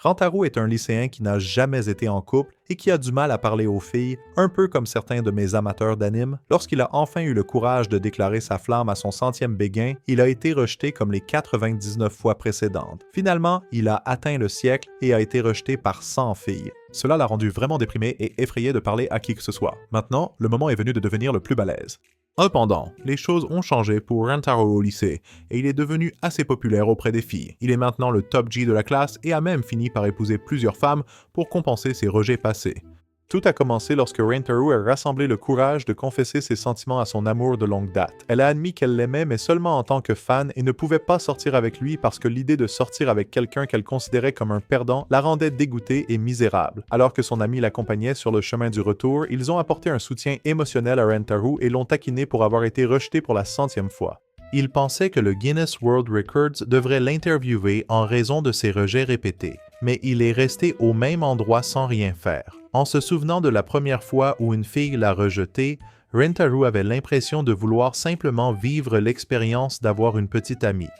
Rantaro est un lycéen qui n'a jamais été en couple et qui a du mal à parler aux filles, un peu comme certains de mes amateurs d'anime. Lorsqu'il a enfin eu le courage de déclarer sa flamme à son 100e béguin, il a été rejeté comme les 99 fois précédentes. Finalement, il a atteint le siècle et a été rejeté par 100 filles. Cela l'a rendu vraiment déprimé et effrayé de parler à qui que ce soit. Maintenant, le moment est venu de devenir le plus balèze. Cependant, les choses ont changé pour Rantaro au lycée et il est devenu assez populaire auprès des filles. Il est maintenant le top G de la classe et a même fini par épouser plusieurs femmes pour compenser ses rejets passés. Tout a commencé lorsque Rantaro a rassemblé le courage de confesser ses sentiments à son amour de longue date. Elle a admis qu'elle l'aimait mais seulement en tant que fan et ne pouvait pas sortir avec lui parce que l'idée de sortir avec quelqu'un qu'elle considérait comme un perdant la rendait dégoûtée et misérable. Alors que son ami l'accompagnait sur le chemin du retour, ils ont apporté un soutien émotionnel à Rantaro et l'ont taquiné pour avoir été rejeté pour la 100e fois. Il pensait que le Guinness World Records devrait l'interviewer en raison de ses rejets répétés, mais il est resté au même endroit sans rien faire. En se souvenant de la première fois où une fille l'a rejeté, Rantaro avait l'impression de vouloir simplement vivre l'expérience d'avoir une petite amie.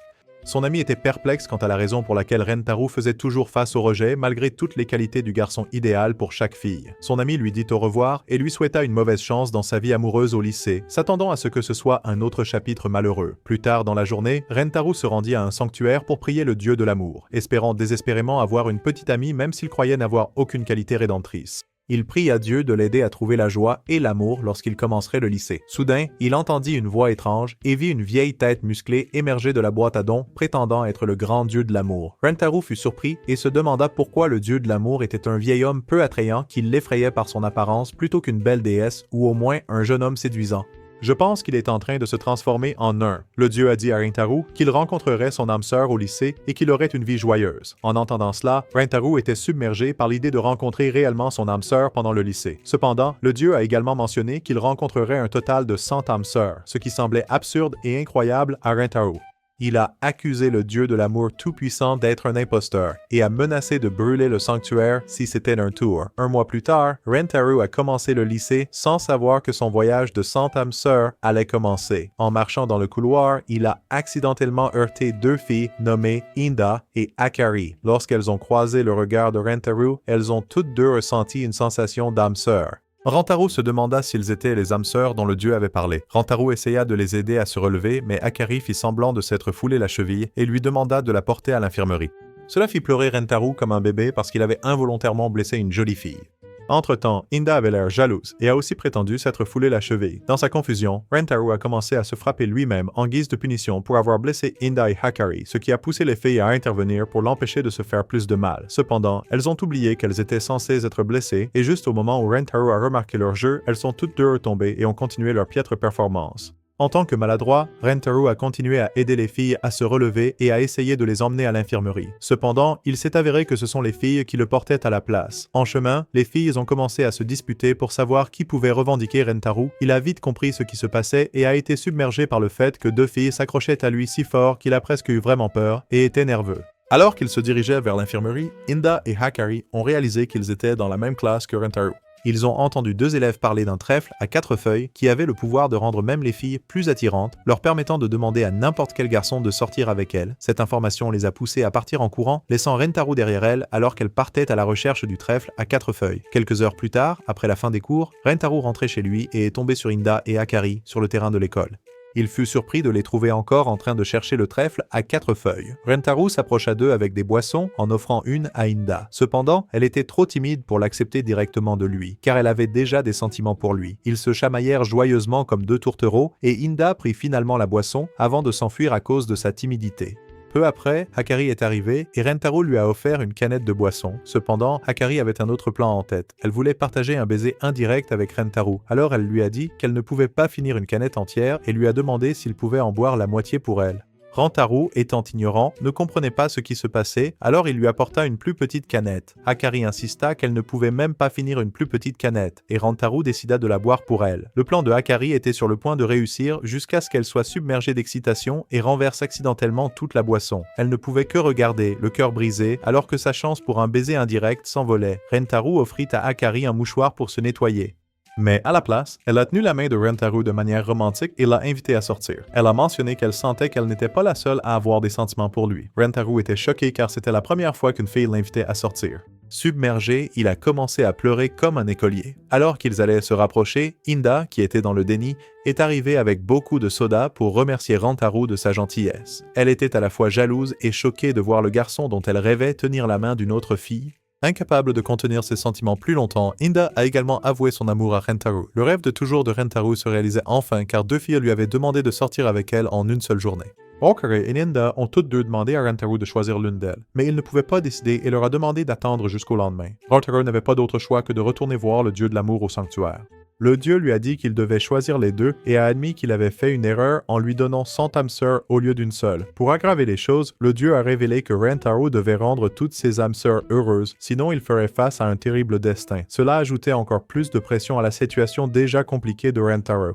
Son ami était perplexe quant à la raison pour laquelle Rantaro faisait toujours face au rejet malgré toutes les qualités du garçon idéal pour chaque fille. Son ami lui dit au revoir et lui souhaita une mauvaise chance dans sa vie amoureuse au lycée, s'attendant à ce que ce soit un autre chapitre malheureux. Plus tard dans la journée, Rantaro se rendit à un sanctuaire pour prier le dieu de l'amour, espérant désespérément avoir une petite amie même s'il croyait n'avoir aucune qualité rédemptrice. Il prie à Dieu de l'aider à trouver la joie et l'amour lorsqu'il commencerait le lycée. Soudain, il entendit une voix étrange et vit une vieille tête musclée émerger de la boîte à dons, prétendant être le grand dieu de l'amour. Rantaro fut surpris et se demanda pourquoi le dieu de l'amour était un vieil homme peu attrayant qui l'effrayait par son apparence plutôt qu'une belle déesse ou au moins un jeune homme séduisant. Je pense qu'il est en train de se transformer en nain. Le dieu a dit à Rantaro qu'il rencontrerait son âme sœur au lycée et qu'il aurait une vie joyeuse. En entendant cela, Rantaro était submergé par l'idée de rencontrer réellement son âme sœur pendant le lycée. Cependant, le dieu a également mentionné qu'il rencontrerait un total de 100 âmes sœurs, ce qui semblait absurde et incroyable à Rantaro. Il a accusé le dieu de l'amour tout-puissant d'être un imposteur et a menacé de brûler le sanctuaire si c'était un tour. Un mois plus tard, Rantaro a commencé le lycée sans savoir que son voyage de 100 âmes sœurs allait commencer. En marchant dans le couloir, il a accidentellement heurté deux filles nommées Inda et Akari. Lorsqu'elles ont croisé le regard de Rantaro, elles ont toutes deux ressenti une sensation d'âme sœur. Rantaro se demanda s'ils étaient les âmes sœurs dont le dieu avait parlé. Rantaro essaya de les aider à se relever, mais Akari fit semblant de s'être foulé la cheville et lui demanda de la porter à l'infirmerie. Cela fit pleurer Rantaro comme un bébé parce qu'il avait involontairement blessé une jolie fille. Entre-temps, Inda avait l'air jalouse et a aussi prétendu s'être foulé la cheville. Dans sa confusion, Rantaro a commencé à se frapper lui-même en guise de punition pour avoir blessé Inda et Akari, ce qui a poussé les filles à intervenir pour l'empêcher de se faire plus de mal. Cependant, elles ont oublié qu'elles étaient censées être blessées et juste au moment où Rantaro a remarqué leur jeu, elles sont toutes deux retombées et ont continué leur piètre performance. En tant que maladroit, Rantaro a continué à aider les filles à se relever et à essayer de les emmener à l'infirmerie. Cependant, il s'est avéré que ce sont les filles qui le portaient à la place. En chemin, les filles ont commencé à se disputer pour savoir qui pouvait revendiquer Rantaro. Il a vite compris ce qui se passait et a été submergé par le fait que deux filles s'accrochaient à lui si fort qu'il a presque eu vraiment peur et était nerveux. Alors qu'il se dirigeait vers l'infirmerie, Inda et Akari ont réalisé qu'ils étaient dans la même classe que Rantaro. Ils ont entendu deux élèves parler d'un trèfle à 4 feuilles qui avait le pouvoir de rendre même les filles plus attirantes, leur permettant de demander à n'importe quel garçon de sortir avec elles. Cette information les a poussées à partir en courant, laissant Rantaro derrière elles alors qu'elle partait à la recherche du trèfle à 4 feuilles. Quelques heures plus tard, après la fin des cours, Rantaro rentrait chez lui et est tombé sur Inda et Akari sur le terrain de l'école. Il fut surpris de les trouver encore en train de chercher le trèfle à 4 feuilles. Rantaro s'approcha d'eux avec des boissons en offrant une à Inda. Cependant, elle était trop timide pour l'accepter directement de lui, car elle avait déjà des sentiments pour lui. Ils se chamaillèrent joyeusement comme deux tourtereaux et Inda prit finalement la boisson avant de s'enfuir à cause de sa timidité. Peu après, Akari est arrivée et Rantaro lui a offert une canette de boisson. Cependant, Akari avait un autre plan en tête. Elle voulait partager un baiser indirect avec Rantaro. Alors elle lui a dit qu'elle ne pouvait pas finir une canette entière et lui a demandé s'il pouvait en boire la moitié pour elle. Rantaro, étant ignorant, ne comprenait pas ce qui se passait, alors il lui apporta une plus petite canette. Akari insista qu'elle ne pouvait même pas finir une plus petite canette, et Rantaro décida de la boire pour elle. Le plan de Akari était sur le point de réussir jusqu'à ce qu'elle soit submergée d'excitation et renverse accidentellement toute la boisson. Elle ne pouvait que regarder, le cœur brisé, alors que sa chance pour un baiser indirect s'envolait. Rantaro offrit à Akari un mouchoir pour se nettoyer. Mais à la place, elle a tenu la main de Rentaru de manière romantique et l'a invité à sortir. Elle a mentionné qu'elle sentait qu'elle n'était pas la seule à avoir des sentiments pour lui. Rentaru était choqué car c'était la première fois qu'une fille l'invitait à sortir. Submergé, il a commencé à pleurer comme un écolier. Alors qu'ils allaient se rapprocher, Inda, qui était dans le déni, est arrivée avec beaucoup de soda pour remercier Rentaru de sa gentillesse. Elle était à la fois jalouse et choquée de voir le garçon dont elle rêvait tenir la main d'une autre fille. Incapable de contenir ses sentiments plus longtemps, Inda a également avoué son amour à Rentaru. Le rêve de toujours de Rentaru se réalisait enfin car 2 filles lui avaient demandé de sortir avec elle en une seule journée. Okare et Inda ont toutes deux demandé à Rentaru de choisir l'une d'elles, mais il ne pouvait pas décider et leur a demandé d'attendre jusqu'au lendemain. Rentaru n'avait pas d'autre choix que de retourner voir le dieu de l'amour au sanctuaire. Le dieu lui a dit qu'il devait choisir les deux et a admis qu'il avait fait une erreur en lui donnant 100 âmes sœurs au lieu d'une seule. Pour aggraver les choses, le dieu a révélé que Rentaru devait rendre toutes ses âmes sœurs heureuses, sinon il ferait face à un terrible destin. Cela ajoutait encore plus de pression à la situation déjà compliquée de Rentaru.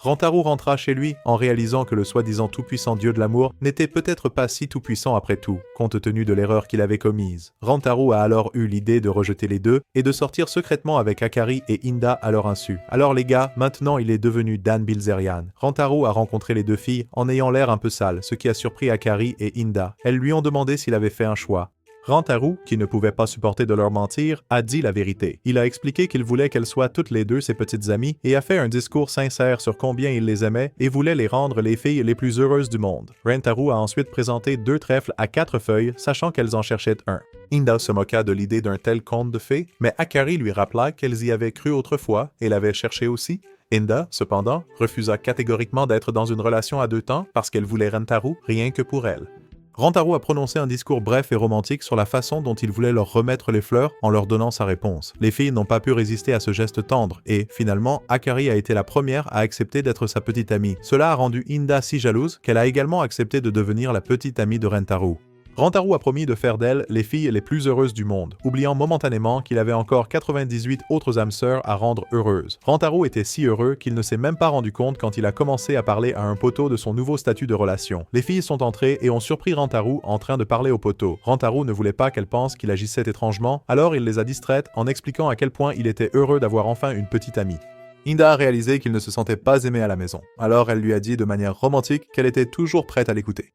Rentaru rentra chez lui en réalisant que le soi-disant tout-puissant dieu de l'amour n'était peut-être pas si tout-puissant après tout, compte tenu de l'erreur qu'il avait commise. Rentaru a alors eu l'idée de rejeter les deux et de sortir secrètement avec Akari et Inda à leur insu. Alors les gars, maintenant il est devenu Dan Bilzerian. Rentaru a rencontré les deux filles en ayant l'air un peu sale, ce qui a surpris Akari et Inda. Elles lui ont demandé s'il avait fait un choix. Rentaru, qui ne pouvait pas supporter de leur mentir, a dit la vérité. Il a expliqué qu'il voulait qu'elles soient toutes les deux ses petites amies et a fait un discours sincère sur combien il les aimait et voulait les rendre les filles les plus heureuses du monde. Rentaru a ensuite présenté 2 trèfles à 4 feuilles, sachant qu'elles en cherchaient un. Inda se moqua de l'idée d'un tel conte de fées, mais Akari lui rappela qu'elles y avaient cru autrefois et l'avaient cherché aussi. Inda, cependant, refusa catégoriquement d'être dans une relation à 2 temps parce qu'elle voulait Rentaru rien que pour elle. Rentaru a prononcé un discours bref et romantique sur la façon dont il voulait leur remettre les fleurs en leur donnant sa réponse. Les filles n'ont pas pu résister à ce geste tendre et, finalement, Akari a été la première à accepter d'être sa petite amie. Cela a rendu Inda si jalouse qu'elle a également accepté de devenir la petite amie de Rentaru. Rentaru a promis de faire d'elle les filles les plus heureuses du monde, oubliant momentanément qu'il avait encore 98 autres âmes sœurs à rendre heureuses. Rentaru était si heureux qu'il ne s'est même pas rendu compte quand il a commencé à parler à un poteau de son nouveau statut de relation. Les filles sont entrées et ont surpris Rentaru en train de parler au poteau. Rentaru ne voulait pas qu'elles pensent qu'il agissait étrangement, alors il les a distraites en expliquant à quel point il était heureux d'avoir enfin une petite amie. Inda a réalisé qu'il ne se sentait pas aimé à la maison, alors elle lui a dit de manière romantique qu'elle était toujours prête à l'écouter.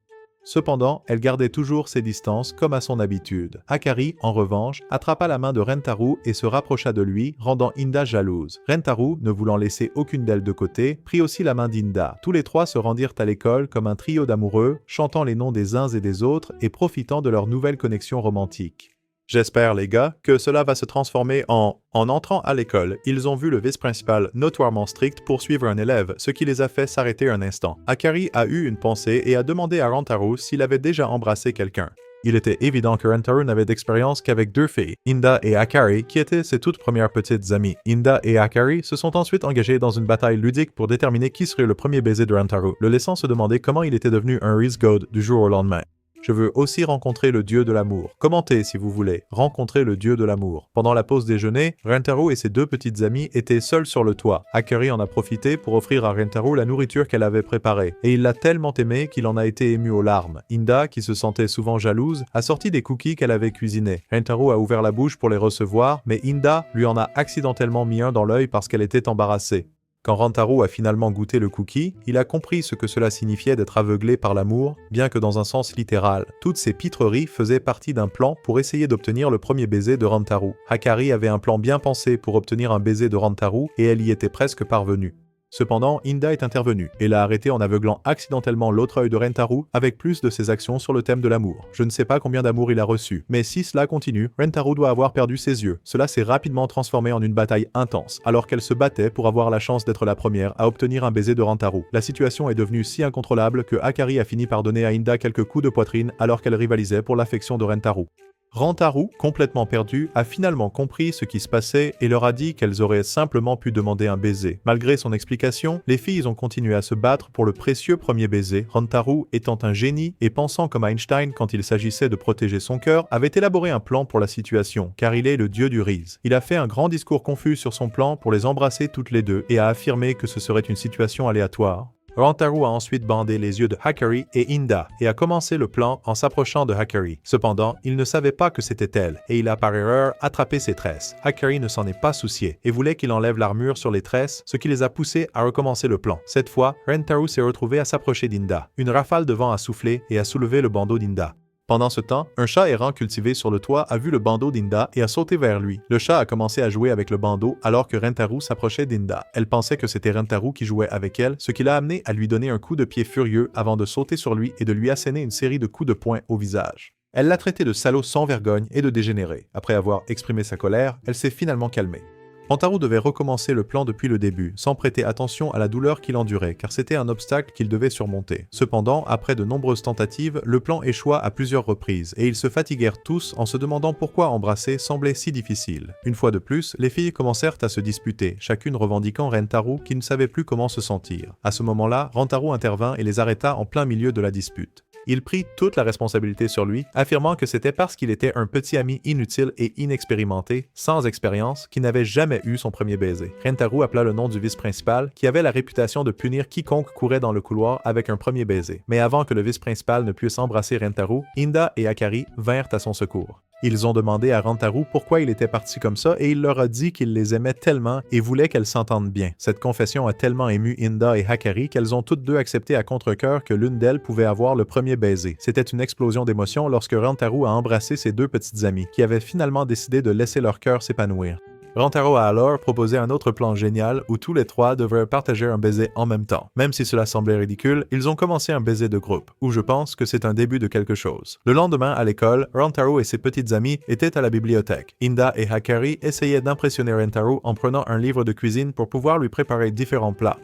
Cependant, elle gardait toujours ses distances comme à son habitude. Akari, en revanche, attrapa la main de Rentaru et se rapprocha de lui, rendant Inda jalouse. Rentaru, ne voulant laisser aucune d'elles de côté, prit aussi la main d'Inda. Tous les trois se rendirent à l'école comme un trio d'amoureux, chantant les noms des uns et des autres et profitant de leur nouvelle connexion romantique. J'espère, les gars, que cela va se transformer en entrant à l'école, ils ont vu le vice-principal notoirement strict poursuivre un élève, ce qui les a fait s'arrêter un instant. Akari a eu une pensée et a demandé à Rentaru s'il avait déjà embrassé quelqu'un. Il était évident que Rentaru n'avait d'expérience qu'avec 2 filles, Inda et Akari, qui étaient ses toutes premières petites amies. Inda et Akari se sont ensuite engagés dans une bataille ludique pour déterminer qui serait le premier baiser de Rentaru, le laissant se demander comment il était devenu un Reese God du jour au lendemain. Je veux aussi rencontrer le dieu de l'amour. Commentez si vous voulez. Rencontrer le dieu de l'amour. Pendant la pause déjeuner, Rentaru et ses 2 petites amies étaient seuls sur le toit. Akari en a profité pour offrir à Rentaru la nourriture qu'elle avait préparée. Et il l'a tellement aimé qu'il en a été ému aux larmes. Inda, qui se sentait souvent jalouse, a sorti des cookies qu'elle avait cuisinés. Rentaru a ouvert la bouche pour les recevoir, mais Inda lui en a accidentellement mis un dans l'œil parce qu'elle était embarrassée. Quand Rentaru a finalement goûté le cookie, il a compris ce que cela signifiait d'être aveuglé par l'amour, bien que dans un sens littéral. Toutes ces pitreries faisaient partie d'un plan pour essayer d'obtenir le premier baiser de Rentaru. Akari avait un plan bien pensé pour obtenir un baiser de Rentaru et elle y était presque parvenue. Cependant, Inda est intervenue et l'a arrêté en aveuglant accidentellement l'autre œil de Rentaru avec plus de ses actions sur le thème de l'amour. Je ne sais pas combien d'amour il a reçu, mais si cela continue, Rentaru doit avoir perdu ses yeux. Cela s'est rapidement transformé en une bataille intense, alors qu'elle se battait pour avoir la chance d'être la première à obtenir un baiser de Rentaru. La situation est devenue si incontrôlable que Akari a fini par donner à Inda quelques coups de poitrine alors qu'elle rivalisait pour l'affection de Rentaru. Rentaru, complètement perdue, a finalement compris ce qui se passait et leur a dit qu'elles auraient simplement pu demander un baiser. Malgré son explication, les filles ont continué à se battre pour le précieux premier baiser. Rentaru, étant un génie et pensant comme Einstein quand il s'agissait de protéger son cœur, avait élaboré un plan pour la situation, car il est le dieu du Reese. Il a fait un grand discours confus sur son plan pour les embrasser toutes les deux et a affirmé que ce serait une situation aléatoire. Rantaro a ensuite bandé les yeux de Hakari et Inda et a commencé le plan en s'approchant de Hakari. Cependant, il ne savait pas que c'était elle et il a par erreur attrapé ses tresses. Hakari ne s'en est pas soucié et voulait qu'il enlève l'armure sur les tresses, ce qui les a poussés à recommencer le plan. Cette fois, Rentaro s'est retrouvé à s'approcher d'Inda. Une rafale de vent a soufflé et a soulevé le bandeau d'Inda. Pendant ce temps, un chat errant cultivé sur le toit a vu le bandeau d'Inda et a sauté vers lui. Le chat a commencé à jouer avec le bandeau alors que Rentaro s'approchait d'Inda. Elle pensait que c'était Rentaro qui jouait avec elle, ce qui l'a amené à lui donner un coup de pied furieux avant de sauter sur lui et de lui asséner une série de coups de poing au visage. Elle l'a traité de salaud sans vergogne et de dégénéré. Après avoir exprimé sa colère, elle s'est finalement calmée. Rantaro devait recommencer le plan depuis le début, sans prêter attention à la douleur qu'il endurait, car c'était un obstacle qu'il devait surmonter. Cependant, après de nombreuses tentatives, le plan échoua à plusieurs reprises, et ils se fatiguèrent tous en se demandant pourquoi embrasser semblait si difficile. Une fois de plus, les filles commencèrent à se disputer, chacune revendiquant Rentaro qui ne savait plus comment se sentir. À ce moment-là, Rantaro intervint et les arrêta en plein milieu de la dispute. Il prit toute la responsabilité sur lui, affirmant que c'était parce qu'il était un petit ami inutile et inexpérimenté, sans expérience, qui n'avait jamais eu son premier baiser. Rentaro appela le nom du vice-principal, qui avait la réputation de punir quiconque courait dans le couloir avec un premier baiser. Mais avant que le vice-principal ne puisse embrasser Rentaro, Inda et Hakari vinrent à son secours. Ils ont demandé à Rantaro pourquoi il était parti comme ça et il leur a dit qu'il les aimait tellement et voulait qu'elles s'entendent bien. Cette confession a tellement ému Inda et Hakari qu'elles ont toutes deux accepté à contre-cœur que l'une d'elles pouvait avoir le premier baiser. C'était une explosion d'émotions lorsque Rantaro a embrassé ses deux petites amies, qui avaient finalement décidé de laisser leur cœur s'épanouir. Rantaro a alors proposé un autre plan génial où tous les trois devraient partager un baiser en même temps. Même si cela semblait ridicule, ils ont commencé un baiser de groupe, où je pense que c'est un début de quelque chose. Le lendemain, à l'école, Rantaro et ses petites amies étaient à la bibliothèque. Inda et Hakari essayaient d'impressionner Rantaro en prenant un livre de cuisine pour pouvoir lui préparer différents plats.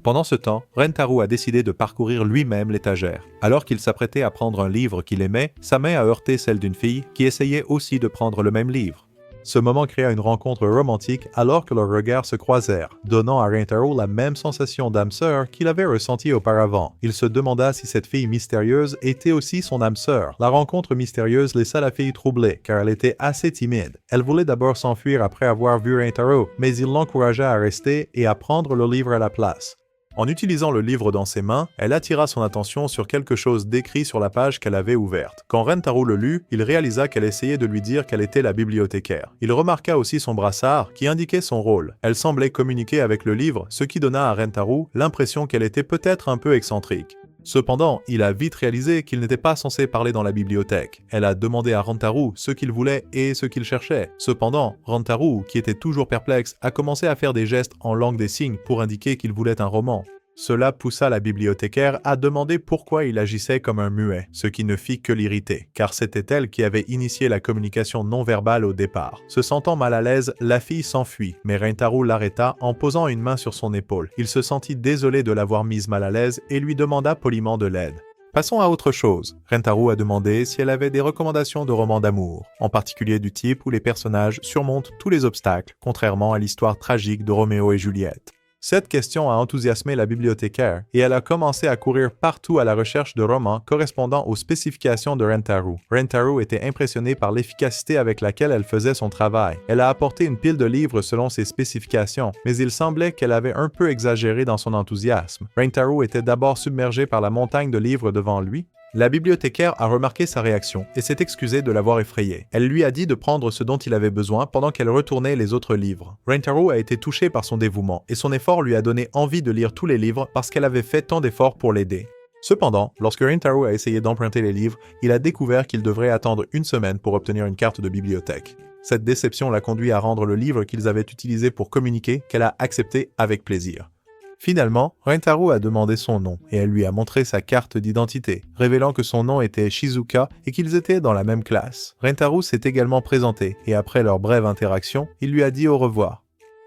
Pendant ce temps, Rentaro a décidé de parcourir lui-même l'étagère. Alors qu'il s'apprêtait à prendre un livre qu'il aimait, sa main a heurté celle d'une fille qui essayait aussi de prendre le même livre. Ce moment créa une rencontre romantique alors que leurs regards se croisèrent, donnant à Rentaro la même sensation d'âme sœur qu'il avait ressentie auparavant. Il se demanda si cette fille mystérieuse était aussi son âme sœur. La rencontre mystérieuse laissa la fille troublée, car elle était assez timide. Elle voulait d'abord s'enfuir après avoir vu Rentaro, mais il l'encouragea à rester et à prendre le livre à la place. En utilisant le livre dans ses mains, elle attira son attention sur quelque chose d'écrit sur la page qu'elle avait ouverte. Quand Rentaro le lut, il réalisa qu'elle essayait de lui dire qu'elle était la bibliothécaire. Il remarqua aussi son brassard qui indiquait son rôle. Elle semblait communiquer avec le livre, ce qui donna à Rentaro l'impression qu'elle était peut-être un peu excentrique. Cependant, il a vite réalisé qu'il n'était pas censé parler dans la bibliothèque. Elle a demandé à Rantaro ce qu'il voulait et ce qu'il cherchait. Cependant, Rantaro, qui était toujours perplexe, a commencé à faire des gestes en langue des signes pour indiquer qu'il voulait un roman. Cela poussa la bibliothécaire à demander pourquoi il agissait comme un muet, ce qui ne fit que l'irriter, car c'était elle qui avait initié la communication non-verbale au départ. Se sentant mal à l'aise, la fille s'enfuit, mais Rentaro l'arrêta en posant une main sur son épaule. Il se sentit désolé de l'avoir mise mal à l'aise et lui demanda poliment de l'aide. Passons à autre chose. Rentaro a demandé si elle avait des recommandations de romans d'amour, en particulier du type où les personnages surmontent tous les obstacles, contrairement à l'histoire tragique de Roméo et Juliette. Cette question a enthousiasmé la bibliothécaire et elle a commencé à courir partout à la recherche de romans correspondant aux spécifications de Rentaro. Rentaro était impressionné par l'efficacité avec laquelle elle faisait son travail. Elle a apporté une pile de livres selon ses spécifications, mais il semblait qu'elle avait un peu exagéré dans son enthousiasme. Rentaro était d'abord submergé par la montagne de livres devant lui. La bibliothécaire a remarqué sa réaction et s'est excusée de l'avoir effrayé. Elle lui a dit de prendre ce dont il avait besoin pendant qu'elle retournait les autres livres. Rentaro a été touché par son dévouement et son effort lui a donné envie de lire tous les livres parce qu'elle avait fait tant d'efforts pour l'aider. Cependant, lorsque Rentaro a essayé d'emprunter les livres, il a découvert qu'il devrait attendre une semaine pour obtenir une carte de bibliothèque. Cette déception l'a conduit à rendre le livre qu'ils avaient utilisé pour communiquer qu'elle a accepté avec plaisir. Finalement, Rentaro a demandé son nom et elle lui a montré sa carte d'identité, révélant que son nom était Shizuka et qu'ils étaient dans la même classe. Rentaro s'est également présenté et après leur brève interaction, il lui a dit au revoir.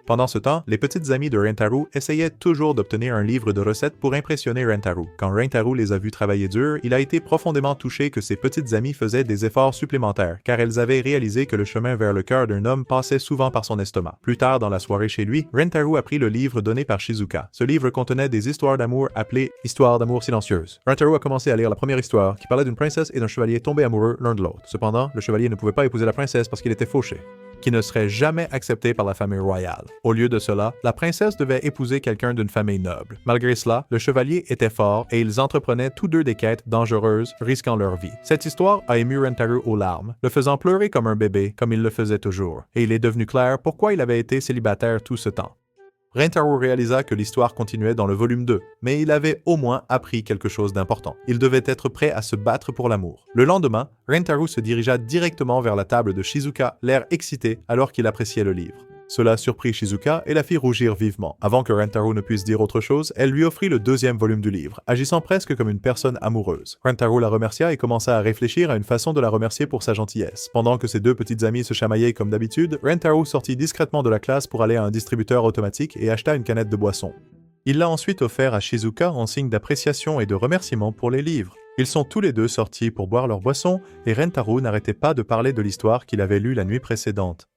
Pendant ce temps, les petites amies de Rentaro essayaient toujours d'obtenir un livre de recettes pour impressionner Rentaro. Quand Rentaro les a vues travailler dur, il a été profondément touché que ses petites amies faisaient des efforts supplémentaires, car elles avaient réalisé que le chemin vers le cœur d'un homme passait souvent par son estomac. Plus tard dans la soirée chez lui, Rentaro a pris le livre donné par Shizuka. Ce livre contenait des histoires d'amour appelées « Histoires d'amour silencieuses ». Rentaro a commencé à lire la première histoire, qui parlait d'une princesse et d'un chevalier tombés amoureux l'un de l'autre. Cependant, le chevalier ne pouvait pas épouser la princesse parce qu'il était fauché. qui ne serait jamais accepté par la famille royale. Au lieu de cela, la princesse devait épouser quelqu'un d'une famille noble. Malgré cela, le chevalier était fort et ils entreprenaient tous deux des quêtes dangereuses, risquant leur vie. Cette histoire a ému Rentaro aux larmes, le faisant pleurer comme un bébé, comme il le faisait toujours, et il est devenu clair pourquoi il avait été célibataire tout ce temps. Rentaro réalisa que l'histoire continuait dans le volume 2, mais il avait au moins appris quelque chose d'important. Il devait être prêt à se battre pour l'amour. Le lendemain, Rentaro se dirigea directement vers la table de Shizuka, l'air excité alors qu'il appréciait le livre. Cela surprit Shizuka et la fit rougir vivement. Avant que Rentaro ne puisse dire autre chose, elle lui offrit le deuxième volume du livre, agissant presque comme une personne amoureuse. Rentaro la remercia et commença à réfléchir à une façon de la remercier pour sa gentillesse. Pendant que ses deux petites amies se chamaillaient comme d'habitude, Rentaro sortit discrètement de la classe pour aller à un distributeur automatique et acheta une canette de boisson. Il l'a ensuite offert à Shizuka en signe d'appréciation et de remerciement pour les livres. Ils sont tous les deux sortis pour boire leur boisson et Rentaro n'arrêtait pas de parler de l'histoire qu'il avait lue la nuit précédente.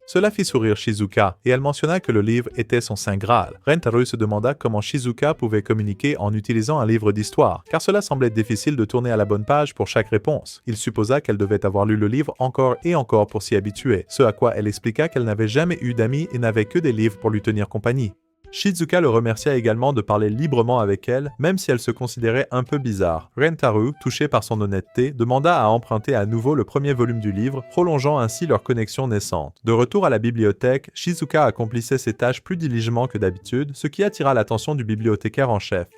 Cela fit sourire Shizuka, et elle mentionna que le livre était son saint Graal. Rentaro se demanda comment Shizuka pouvait communiquer en utilisant un livre d'histoire, car cela semblait difficile de tourner à la bonne page pour chaque réponse. Il supposa qu'elle devait avoir lu le livre encore et encore pour s'y habituer, ce à quoi elle expliqua qu'elle n'avait jamais eu d'amis et n'avait que des livres pour lui tenir compagnie. Shizuka le remercia également de parler librement avec elle, même si elle se considérait un peu bizarre. Rentaro, touché par son honnêteté, demanda à emprunter à nouveau le premier volume du livre, prolongeant ainsi leur connexion naissante. De retour à la bibliothèque, Shizuka accomplissait ses tâches plus diligemment que d'habitude, ce qui attira l'attention du bibliothécaire en chef,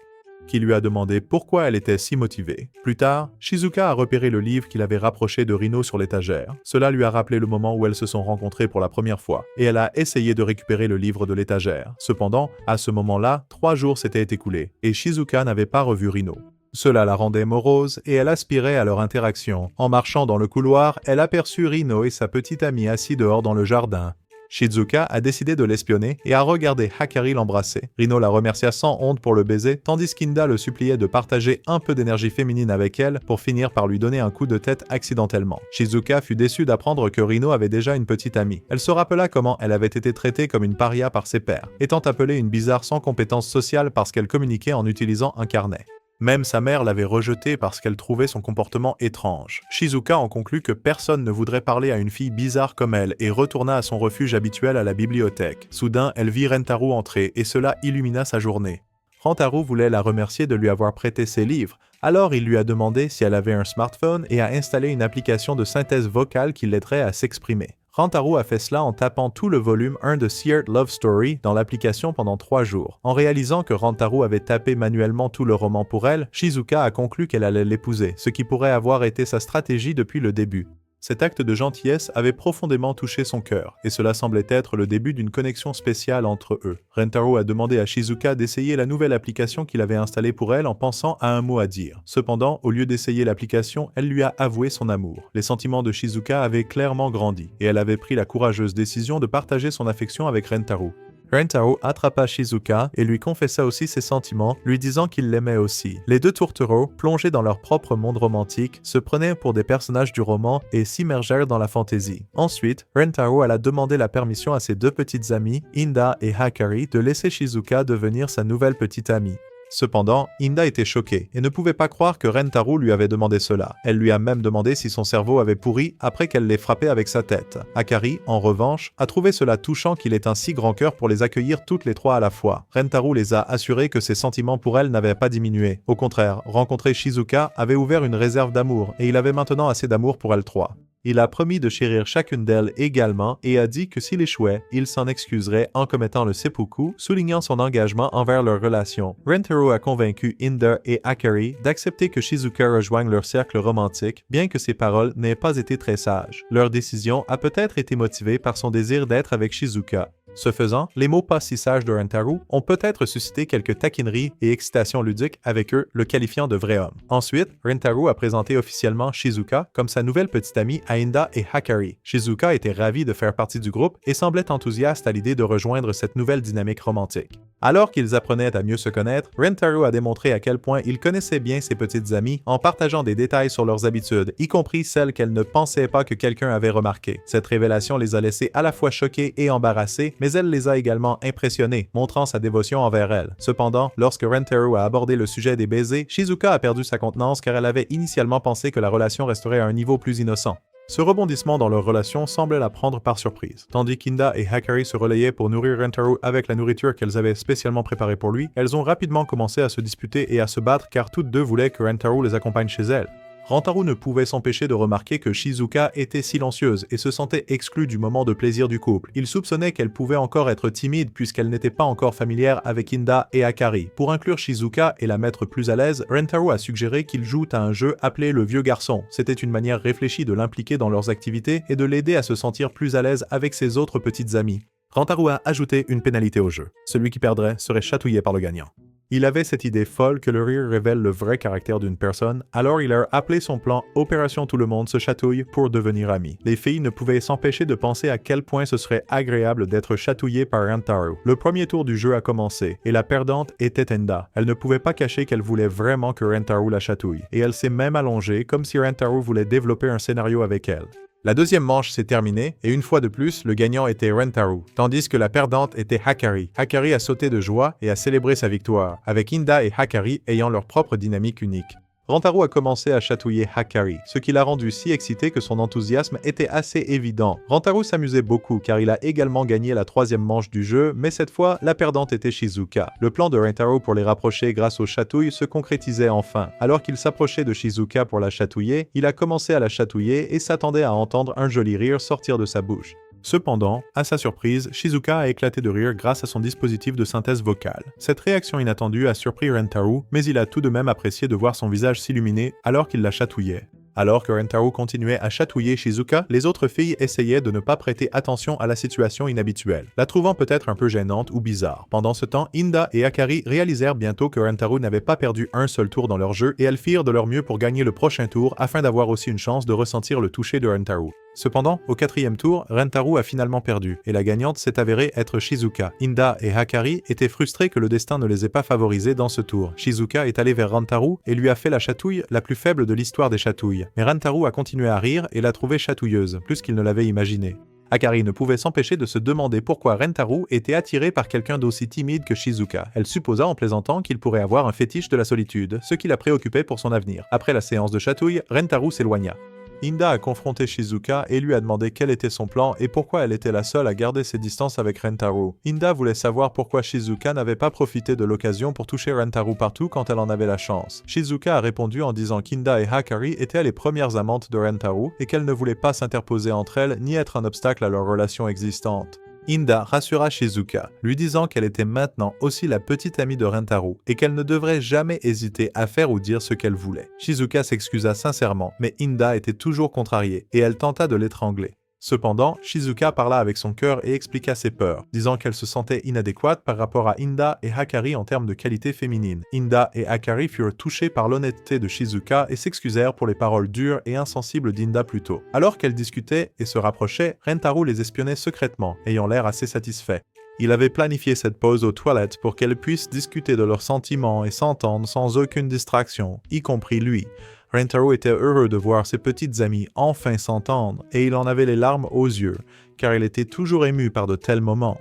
qui lui a demandé pourquoi elle était si motivée. Plus tard, Shizuka a repéré le livre qu'il avait rapproché de Rino sur l'étagère. Cela lui a rappelé le moment où elles se sont rencontrées pour la première fois, et elle a essayé de récupérer le livre de l'étagère. Cependant, à ce moment-là, 3 jours s'étaient écoulés, et Shizuka n'avait pas revu Rino. Cela la rendait morose et elle aspirait à leur interaction. En marchant dans le couloir, elle aperçut Rino et sa petite amie assis dehors dans le jardin. Shizuka a décidé de l'espionner et a regardé Hakari l'embrasser. Rino la remercia sans honte pour le baiser, tandis qu'Inda le suppliait de partager un peu d'énergie féminine avec elle pour finir par lui donner un coup de tête accidentellement. Shizuka fut déçue d'apprendre que Rino avait déjà une petite amie. Elle se rappela comment elle avait été traitée comme une paria par ses pairs, étant appelée une bizarre sans compétence sociale parce qu'elle communiquait en utilisant un carnet. Même sa mère l'avait rejetée parce qu'elle trouvait son comportement étrange. Shizuka en conclut que personne ne voudrait parler à une fille bizarre comme elle et retourna à son refuge habituel à la bibliothèque. Soudain, elle vit Rentaro entrer et cela illumina sa journée. Rentaro voulait la remercier de lui avoir prêté ses livres, alors il lui a demandé si elle avait un smartphone et a installé une application de synthèse vocale qui l'aiderait à s'exprimer. Rentaro a fait cela en tapant tout le volume 1 de Seared Love Story dans l'application pendant 3 jours. En réalisant que Rentaro avait tapé manuellement tout le roman pour elle, Shizuka a conclu qu'elle allait l'épouser, ce qui pourrait avoir été sa stratégie depuis le début. Cet acte de gentillesse avait profondément touché son cœur, et cela semblait être le début d'une connexion spéciale entre eux. Rentaro a demandé à Shizuka d'essayer la nouvelle application qu'il avait installée pour elle en pensant à un mot à dire. Cependant, au lieu d'essayer l'application, elle lui a avoué son amour. Les sentiments de Shizuka avaient clairement grandi, et elle avait pris la courageuse décision de partager son affection avec Rentaro. Rentaro attrapa Shizuka et lui confessa aussi ses sentiments, lui disant qu'il l'aimait aussi. Les deux tourtereaux, plongés dans leur propre monde romantique, se prenaient pour des personnages du roman et s'immergèrent dans la fantaisie. Ensuite, Rentaro alla demander la permission à ses deux petites amies, Inda et Hakari, de laisser Shizuka devenir sa nouvelle petite amie. Cependant, Inda était choquée et ne pouvait pas croire que Rentaro lui avait demandé cela. Elle lui a même demandé si son cerveau avait pourri après qu'elle l'ait frappé avec sa tête. Hakari, en revanche, a trouvé cela touchant qu'il ait un si grand cœur pour les accueillir toutes les trois à la fois. Rentaro les a assurés que ses sentiments pour elle n'avaient pas diminué. Au contraire, rencontrer Shizuka avait ouvert une réserve d'amour et il avait maintenant assez d'amour pour elles trois. Il a promis de chérir chacune d'elles également et a dit que s'il échouait, il s'en excuserait en commettant le seppuku, soulignant son engagement envers leur relation. Rentaro a convaincu Inda et Hakari d'accepter que Shizuka rejoigne leur cercle romantique, bien que ses paroles n'aient pas été très sages. Leur décision a peut-être été motivée par son désir d'être avec Shizuka. Ce faisant, les mots pas si sages de Rentaro ont peut-être suscité quelques taquineries et excitations ludiques avec eux, le qualifiant de vrai homme. Ensuite, Rentaro a présenté officiellement Shizuka comme sa nouvelle petite amie à Inda et Hakari. Shizuka était ravie de faire partie du groupe et semblait enthousiaste à l'idée de rejoindre cette nouvelle dynamique romantique. Alors qu'ils apprenaient à mieux se connaître, Rentaro a démontré à quel point il connaissait bien ses petites amies en partageant des détails sur leurs habitudes, y compris celles qu'elle ne pensait pas que quelqu'un avait remarquées. Cette révélation les a laissés à la fois choqués et embarrassés, mais elle les a également impressionnés, montrant sa dévotion envers elle. Cependant, lorsque Rentaro a abordé le sujet des baisers, Shizuka a perdu sa contenance car elle avait initialement pensé que la relation resterait à un niveau plus innocent. Ce rebondissement dans leur relation semblait la prendre par surprise. Tandis qu'Inda et Hakari se relayaient pour nourrir Rentaro avec la nourriture qu'elles avaient spécialement préparée pour lui, elles ont rapidement commencé à se disputer et à se battre car toutes deux voulaient que Rentaro les accompagne chez elles. Rentaro ne pouvait s'empêcher de remarquer que Shizuka était silencieuse et se sentait exclue du moment de plaisir du couple. Il soupçonnait qu'elle pouvait encore être timide puisqu'elle n'était pas encore familière avec Inda et Hakari. Pour inclure Shizuka et la mettre plus à l'aise, Rentaro a suggéré qu'ils jouent à un jeu appelé le vieux garçon. C'était une manière réfléchie de l'impliquer dans leurs activités et de l'aider à se sentir plus à l'aise avec ses autres petites amies. Rentaro a ajouté une pénalité au jeu. Celui qui perdrait serait chatouillé par le gagnant. Il avait cette idée folle que le rire révèle le vrai caractère d'une personne, alors il a appelé son plan « Opération Tout le monde se chatouille » pour devenir amis. Les filles ne pouvaient s'empêcher de penser à quel point ce serait agréable d'être chatouillées par Rentaro. Le premier tour du jeu a commencé, et la perdante était Enda. Elle ne pouvait pas cacher qu'elle voulait vraiment que Rentaro la chatouille, et elle s'est même allongée comme si Rentaro voulait développer un scénario avec elle. La deuxième manche s'est terminée et une fois de plus, le gagnant était Rentaro, tandis que la perdante était Hakari. Hakari a sauté de joie et a célébré sa victoire, avec Inda et Hakari ayant leur propre dynamique unique. Rentaro a commencé à chatouiller Hakari, ce qui l'a rendu si excité que son enthousiasme était assez évident. Rentaro s'amusait beaucoup car il a également gagné la troisième manche du jeu, mais cette fois, la perdante était Shizuka. Le plan de Rentaro pour les rapprocher grâce aux chatouilles se concrétisait enfin. Alors qu'il s'approchait de Shizuka pour la chatouiller, il a commencé à la chatouiller et s'attendait à entendre un joli rire sortir de sa bouche. Cependant, à sa surprise, Shizuka a éclaté de rire grâce à son dispositif de synthèse vocale. Cette réaction inattendue a surpris Rentaro, mais il a tout de même apprécié de voir son visage s'illuminer alors qu'il la chatouillait. Alors que Rentaro continuait à chatouiller Shizuka, les autres filles essayaient de ne pas prêter attention à la situation inhabituelle, la trouvant peut-être un peu gênante ou bizarre. Pendant ce temps, Inda et Hakari réalisèrent bientôt que Rentaro n'avait pas perdu un seul tour dans leur jeu et elles firent de leur mieux pour gagner le prochain tour afin d'avoir aussi une chance de ressentir le toucher de Rentaro. Cependant, au quatrième tour, Rentaro a finalement perdu, et la gagnante s'est avérée être Shizuka. Inda et Hakari étaient frustrés que le destin ne les ait pas favorisés dans ce tour. Shizuka est allée vers Rentaro et lui a fait la chatouille la plus faible de l'histoire des chatouilles. Mais Rentaro a continué à rire et l'a trouvée chatouilleuse, plus qu'il ne l'avait imaginé. Hakari ne pouvait s'empêcher de se demander pourquoi Rentaro était attiré par quelqu'un d'aussi timide que Shizuka. Elle supposa en plaisantant qu'il pourrait avoir un fétiche de la solitude, ce qui la préoccupait pour son avenir. Après la séance de chatouille, Rentaro s'éloigna. Inda a confronté Shizuka et lui a demandé quel était son plan et pourquoi elle était la seule à garder ses distances avec Rentaro. Inda voulait savoir pourquoi Shizuka n'avait pas profité de l'occasion pour toucher Rentaro partout quand elle en avait la chance. Shizuka a répondu en disant qu'Inda et Hakari étaient les premières amantes de Rentaro et qu'elle ne voulait pas s'interposer entre elles ni être un obstacle à leur relation existante. Inda rassura Shizuka, lui disant qu'elle était maintenant aussi la petite amie de Rentaro et qu'elle ne devrait jamais hésiter à faire ou dire ce qu'elle voulait. Shizuka s'excusa sincèrement, mais Inda était toujours contrariée et elle tenta de l'étrangler. Cependant, Shizuka parla avec son cœur et expliqua ses peurs, disant qu'elle se sentait inadéquate par rapport à Inda et Hakari en termes de qualité féminine. Inda et Hakari furent touchés par l'honnêteté de Shizuka et s'excusèrent pour les paroles dures et insensibles d'Inda plus tôt. Alors qu'elles discutaient et se rapprochaient, Rentaro les espionnait secrètement, ayant l'air assez satisfait. Il avait planifié cette pause aux toilettes pour qu'elles puissent discuter de leurs sentiments et s'entendre sans aucune distraction, y compris lui. Rentaro était heureux de voir ses petites amies enfin s'entendre et il en avait les larmes aux yeux, car il était toujours ému par de tels moments.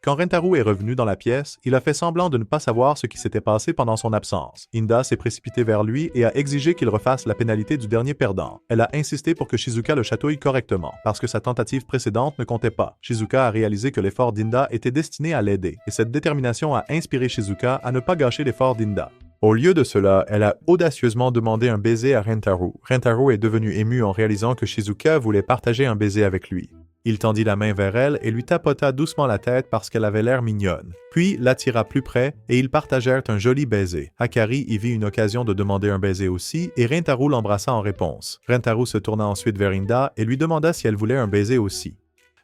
Quand Rentaro est revenu dans la pièce, il a fait semblant de ne pas savoir ce qui s'était passé pendant son absence. Inda s'est précipitée vers lui et a exigé qu'il refasse la pénalité du dernier perdant. Elle a insisté pour que Shizuka le chatouille correctement, parce que sa tentative précédente ne comptait pas. Shizuka a réalisé que l'effort d'Inda était destiné à l'aider, et cette détermination a inspiré Shizuka à ne pas gâcher l'effort d'Inda. Au lieu de cela, elle a audacieusement demandé un baiser à Rentaro. Rentaro est devenu ému en réalisant que Shizuka voulait partager un baiser avec lui. Il tendit la main vers elle et lui tapota doucement la tête parce qu'elle avait l'air mignonne. Puis l'attira plus près et ils partagèrent un joli baiser. Hakari y vit une occasion de demander un baiser aussi et Rentaro l'embrassa en réponse. Rentaro se tourna ensuite vers Inda et lui demanda si elle voulait un baiser aussi.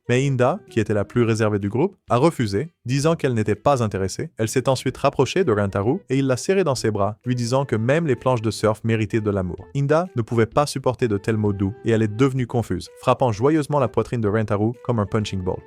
Mais Inda, qui était la plus réservée du groupe, a refusé, disant qu'elle n'était pas intéressée. Elle s'est ensuite rapprochée de Rentaro et il l'a serrée dans ses bras, lui disant que même les planches de surf méritaient de l'amour. Inda ne pouvait pas supporter de tels mots doux et elle est devenue confuse, frappant joyeusement la poitrine de Rentaro comme un punching ball.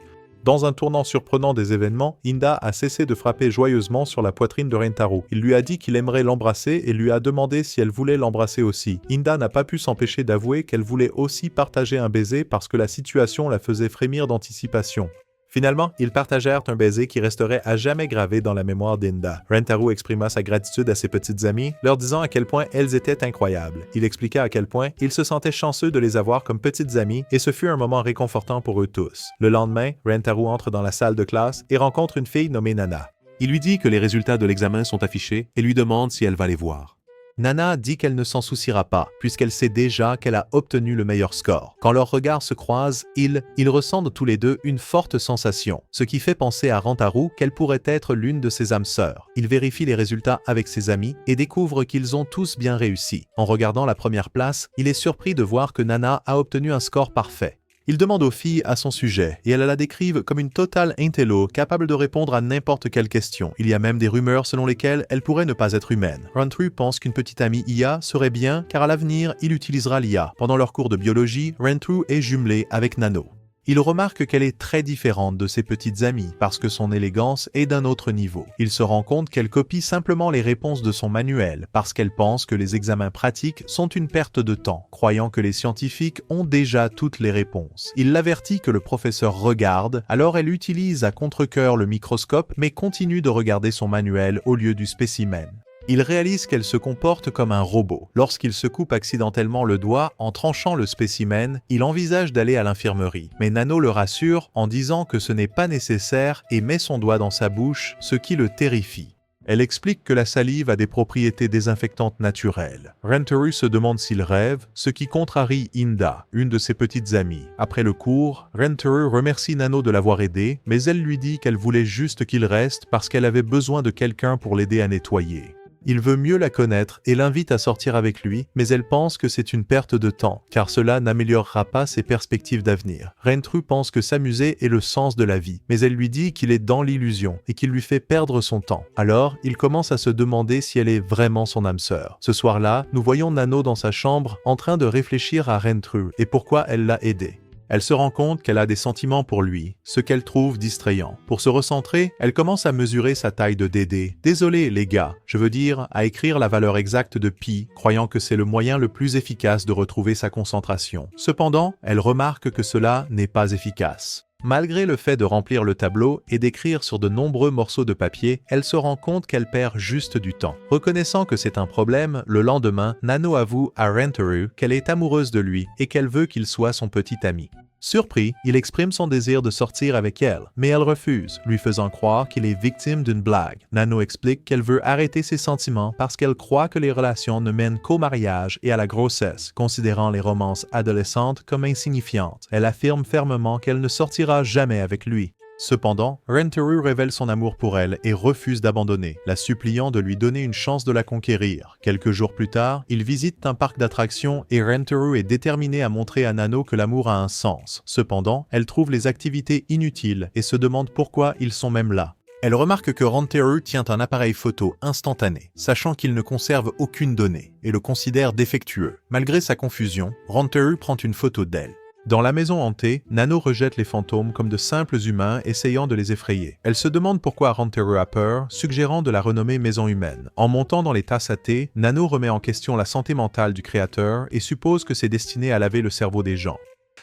Dans un tournant surprenant des événements, Inda a cessé de frapper joyeusement sur la poitrine de Rentaro. Il lui a dit qu'il aimerait l'embrasser et lui a demandé si elle voulait l'embrasser aussi. Inda n'a pas pu s'empêcher d'avouer qu'elle voulait aussi partager un baiser parce que la situation la faisait frémir d'anticipation. Finalement, ils partagèrent un baiser qui resterait à jamais gravé dans la mémoire d'Inda. Rentaro exprima sa gratitude à ses petites amies, leur disant à quel point elles étaient incroyables. Il expliqua à quel point il se sentait chanceux de les avoir comme petites amies et ce fut un moment réconfortant pour eux tous. Le lendemain, Rentaro entre dans la salle de classe et rencontre une fille nommée Nana. Il lui dit que les résultats de l'examen sont affichés et lui demande si elle va les voir. Nana dit qu'elle ne s'en souciera pas, puisqu'elle sait déjà qu'elle a obtenu le meilleur score. Quand leurs regards se croisent, ils ressentent tous les deux une forte sensation, ce qui fait penser à Rentaro qu'elle pourrait être l'une de ses âmes sœurs. Il vérifie les résultats avec ses amis et découvre qu'ils ont tous bien réussi. En regardant la première place, il est surpris de voir que Nana a obtenu un score parfait. Il demande aux filles à son sujet et elles la décrivent comme une totale intello capable de répondre à n'importe quelle question. Il y a même des rumeurs selon lesquelles elle pourrait ne pas être humaine. Rentaro pense qu'une petite amie IA serait bien car à l'avenir, il utilisera l'IA. Pendant leur cours de biologie, Rentaro est jumelé avec Nano. Il remarque qu'elle est très différente de ses petites amies parce que son élégance est d'un autre niveau. Il se rend compte qu'elle copie simplement les réponses de son manuel parce qu'elle pense que les examens pratiques sont une perte de temps, croyant que les scientifiques ont déjà toutes les réponses. Il l'avertit que le professeur regarde, alors elle utilise à contre-cœur le microscope mais continue de regarder son manuel au lieu du spécimen. Il réalise qu'elle se comporte comme un robot. Lorsqu'il se coupe accidentellement le doigt en tranchant le spécimen, il envisage d'aller à l'infirmerie. Mais Nano le rassure en disant que ce n'est pas nécessaire et met son doigt dans sa bouche, ce qui le terrifie. Elle explique que la salive a des propriétés désinfectantes naturelles. Rentaro se demande s'il rêve, ce qui contrarie Inda, une de ses petites amies. Après le cours, Rentaro remercie Nano de l'avoir aidé, mais elle lui dit qu'elle voulait juste qu'il reste parce qu'elle avait besoin de quelqu'un pour l'aider à nettoyer. Il veut mieux la connaître et l'invite à sortir avec lui, mais elle pense que c'est une perte de temps, car cela n'améliorera pas ses perspectives d'avenir. Rentaro pense que s'amuser est le sens de la vie, mais elle lui dit qu'il est dans l'illusion et qu'il lui fait perdre son temps. Alors, il commence à se demander si elle est vraiment son âme sœur. Ce soir-là, nous voyons Nano dans sa chambre en train de réfléchir à Rentaro et pourquoi elle l'a aidé. Elle se rend compte qu'elle a des sentiments pour lui, ce qu'elle trouve distrayant. Pour se recentrer, elle commence à mesurer sa taille de Dédé. Désolé les gars, je veux dire à écrire la valeur exacte de pi, croyant que c'est le moyen le plus efficace de retrouver sa concentration. Cependant, elle remarque que cela n'est pas efficace. Malgré le fait de remplir le tableau et d'écrire sur de nombreux morceaux de papier, elle se rend compte qu'elle perd juste du temps. Reconnaissant que c'est un problème, le lendemain, Nano avoue à Rentaro qu'elle est amoureuse de lui et qu'elle veut qu'il soit son petit ami. Surpris, il exprime son désir de sortir avec elle, mais elle refuse, lui faisant croire qu'il est victime d'une blague. Nano explique qu'elle veut arrêter ses sentiments parce qu'elle croit que les relations ne mènent qu'au mariage et à la grossesse, considérant les romances adolescentes comme insignifiantes. Elle affirme fermement qu'elle ne sortira jamais avec lui. Cependant, Rentaro révèle son amour pour elle et refuse d'abandonner, la suppliant de lui donner une chance de la conquérir. Quelques jours plus tard, ils visitent un parc d'attractions et Rentaro est déterminée à montrer à Nano que l'amour a un sens. Cependant, elle trouve les activités inutiles et se demande pourquoi ils sont même là. Elle remarque que Rentaro tient un appareil photo instantané, sachant qu'il ne conserve aucune donnée, et le considère défectueux. Malgré sa confusion, Rentaro prend une photo d'elle. Dans la maison hantée, Nano rejette les fantômes comme de simples humains essayant de les effrayer. Elle se demande pourquoi Rentaro a peur, suggérant de la renommer maison humaine. En montant dans les tasses à thé, Nano remet en question la santé mentale du créateur et suppose que c'est destiné à laver le cerveau des gens.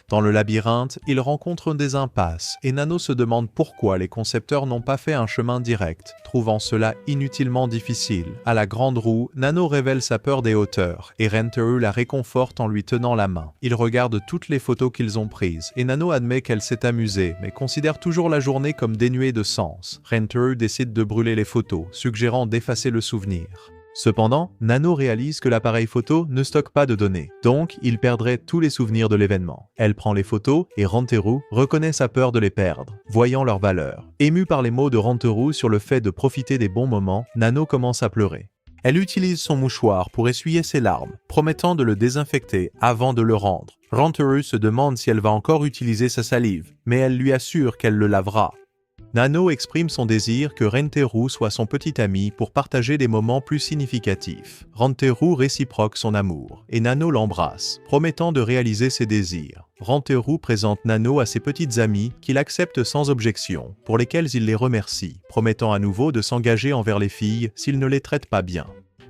Dans le labyrinthe, il rencontre des impasses et Nano se demande pourquoi les concepteurs n'ont pas fait un chemin direct, trouvant cela inutilement difficile. À la grande roue, Nano révèle sa peur des hauteurs et Rentaro la réconforte en lui tenant la main. Ils regardent toutes les photos qu'ils ont prises et Nano admet qu'elle s'est amusée mais considère toujours la journée comme dénuée de sens. Rentaro décide de brûler les photos, suggérant d'effacer le souvenir. Cependant, Nano réalise que l'appareil photo ne stocke pas de données, donc il perdrait tous les souvenirs de l'événement. Elle prend les photos et Rentaro reconnaît sa peur de les perdre, voyant leur valeur. Émue par les mots de Rentaro sur le fait de profiter des bons moments, Nano commence à pleurer. Elle utilise son mouchoir pour essuyer ses larmes, promettant de le désinfecter avant de le rendre. Rentaro se demande si elle va encore utiliser sa salive, mais elle lui assure qu'elle le lavera. Nano exprime son désir que Rentaro soit son petit ami pour partager des moments plus significatifs. Rentaro réciproque son amour, et Nano l'embrasse, promettant de réaliser ses désirs. Rentaro présente Nano à ses petites amies qu'il accepte sans objection, pour lesquelles il les remercie, promettant à nouveau de s'engager envers les filles s'il ne les traite pas bien.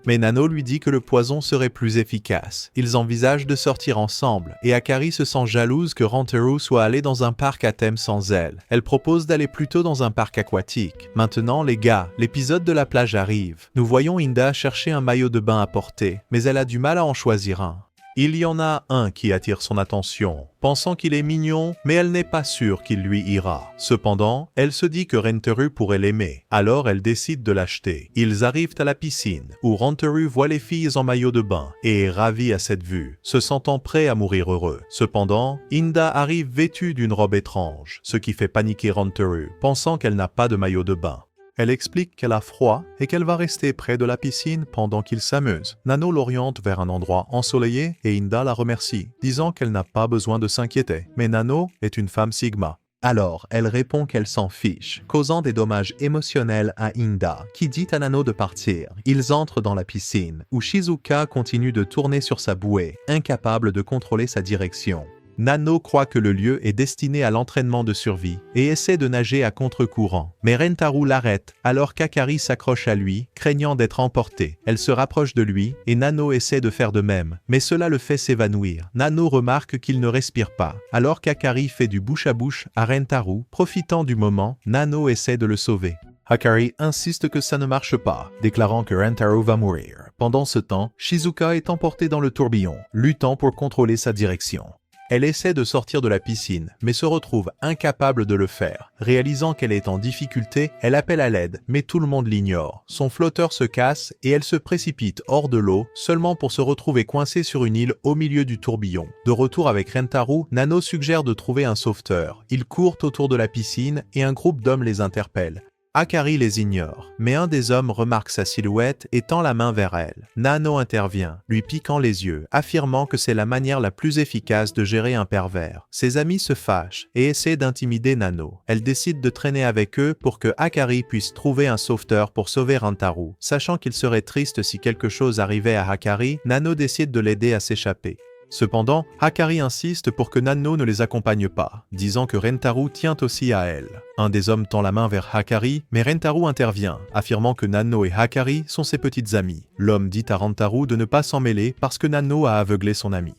Mais Nano lui dit que le poison serait plus efficace. Ils envisagent de sortir ensemble, et Akari se sent jalouse que Rantaru soit allé dans un parc à thème sans elle. Elle propose d'aller plutôt dans un parc aquatique. Maintenant les gars, l'épisode de la plage arrive. Nous voyons Inda chercher un maillot de bain à porter, mais elle a du mal à en choisir un. Il y en a un qui attire son attention, pensant qu'il est mignon, mais elle n'est pas sûre qu'il lui ira. Cependant, elle se dit que Rantaru pourrait l'aimer, alors elle décide de l'acheter. Ils arrivent à la piscine, où Rantaru voit les filles en maillot de bain, et est ravi à cette vue, se sentant prêt à mourir heureux. Cependant, Inda arrive vêtue d'une robe étrange, ce qui fait paniquer Rantaru, pensant qu'elle n'a pas de maillot de bain. Elle explique qu'elle a froid et qu'elle va rester près de la piscine pendant qu'ils s'amusent. Nano l'oriente vers un endroit ensoleillé et Inda la remercie, disant qu'elle n'a pas besoin de s'inquiéter. Mais Nano est une femme Sigma. Alors, elle répond qu'elle s'en fiche, causant des dommages émotionnels à Inda, qui dit à Nano de partir. Ils entrent dans la piscine, où Shizuka continue de tourner sur sa bouée, incapable de contrôler sa direction. Nano croit que le lieu est destiné à l'entraînement de survie et essaie de nager à contre-courant. Mais Rantaru l'arrête alors qu'Akari s'accroche à lui, craignant d'être emporté. Elle se rapproche de lui et Nano essaie de faire de même, mais cela le fait s'évanouir. Nano remarque qu'il ne respire pas, alors qu'Akari fait du bouche à bouche à Rantaru. Profitant du moment, Nano essaie de le sauver. Akari insiste que ça ne marche pas, déclarant que Rantaru va mourir. Pendant ce temps, Shizuka est emportée dans le tourbillon, luttant pour contrôler sa direction. Elle essaie de sortir de la piscine, mais se retrouve incapable de le faire. Réalisant qu'elle est en difficulté, elle appelle à l'aide, mais tout le monde l'ignore. Son flotteur se casse et elle se précipite hors de l'eau, seulement pour se retrouver coincée sur une île au milieu du tourbillon. De retour avec Rantaru, Nano suggère de trouver un sauveteur. Ils courent autour de la piscine et un groupe d'hommes les interpelle. Akari les ignore, mais un des hommes remarque sa silhouette et tend la main vers elle. Nano intervient, lui piquant les yeux, affirmant que c'est la manière la plus efficace de gérer un pervers. Ses amis se fâchent et essaient d'intimider Nano. Elle décide de traîner avec eux pour que Akari puisse trouver un sauveteur pour sauver Rantaru. Sachant qu'il serait triste si quelque chose arrivait à Akari, Nano décide de l'aider à s'échapper. Cependant, Akari insiste pour que Nano ne les accompagne pas, disant que Rantaru tient aussi à elle. Un des hommes tend la main vers Akari, mais Rantaru intervient, affirmant que Nano et Akari sont ses petites amies. L'homme dit à Rantaru de ne pas s'en mêler parce que Nano a aveuglé son ami.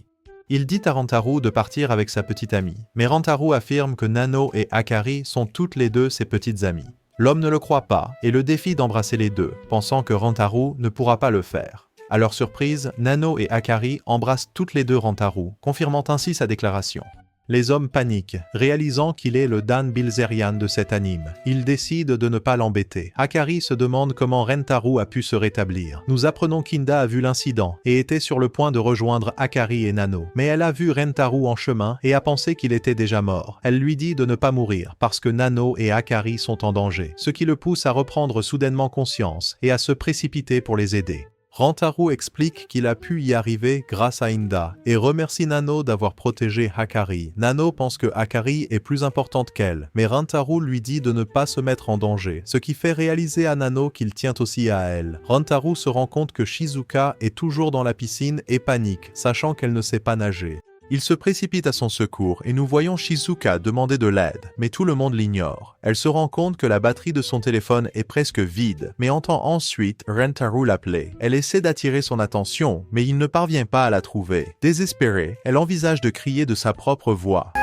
Il dit à Rantaru de partir avec sa petite amie, mais Rantaru affirme que Nano et Akari sont toutes les deux ses petites amies. L'homme ne le croit pas et le défie d'embrasser les deux, pensant que Rantaru ne pourra pas le faire. À leur surprise, Nano et Akari embrassent toutes les deux Rantaru, confirmant ainsi sa déclaration. Les hommes paniquent, réalisant qu'il est le Dan Bilzerian de cet anime. Ils décident de ne pas l'embêter. Akari se demande comment Rantaru a pu se rétablir. Nous apprenons qu'Inda a vu l'incident et était sur le point de rejoindre Akari et Nano. Mais elle a vu Rantaru en chemin et a pensé qu'il était déjà mort. Elle lui dit de ne pas mourir parce que Nano et Akari sont en danger, ce qui le pousse à reprendre soudainement conscience et à se précipiter pour les aider. Rantaru explique qu'il a pu y arriver grâce à Inda et remercie Nano d'avoir protégé Akari. Nano pense que Akari est plus importante qu'elle, mais Rantaru lui dit de ne pas se mettre en danger, ce qui fait réaliser à Nano qu'il tient aussi à elle. Rantaru se rend compte que Shizuka est toujours dans la piscine et panique, sachant qu'elle ne sait pas nager. Il se précipite à son secours et nous voyons Shizuka demander de l'aide, mais tout le monde l'ignore. Elle se rend compte que la batterie de son téléphone est presque vide, mais entend ensuite Rantaru l'appeler. Elle essaie d'attirer son attention, mais il ne parvient pas à la trouver. Désespérée, elle envisage de crier de sa propre voix.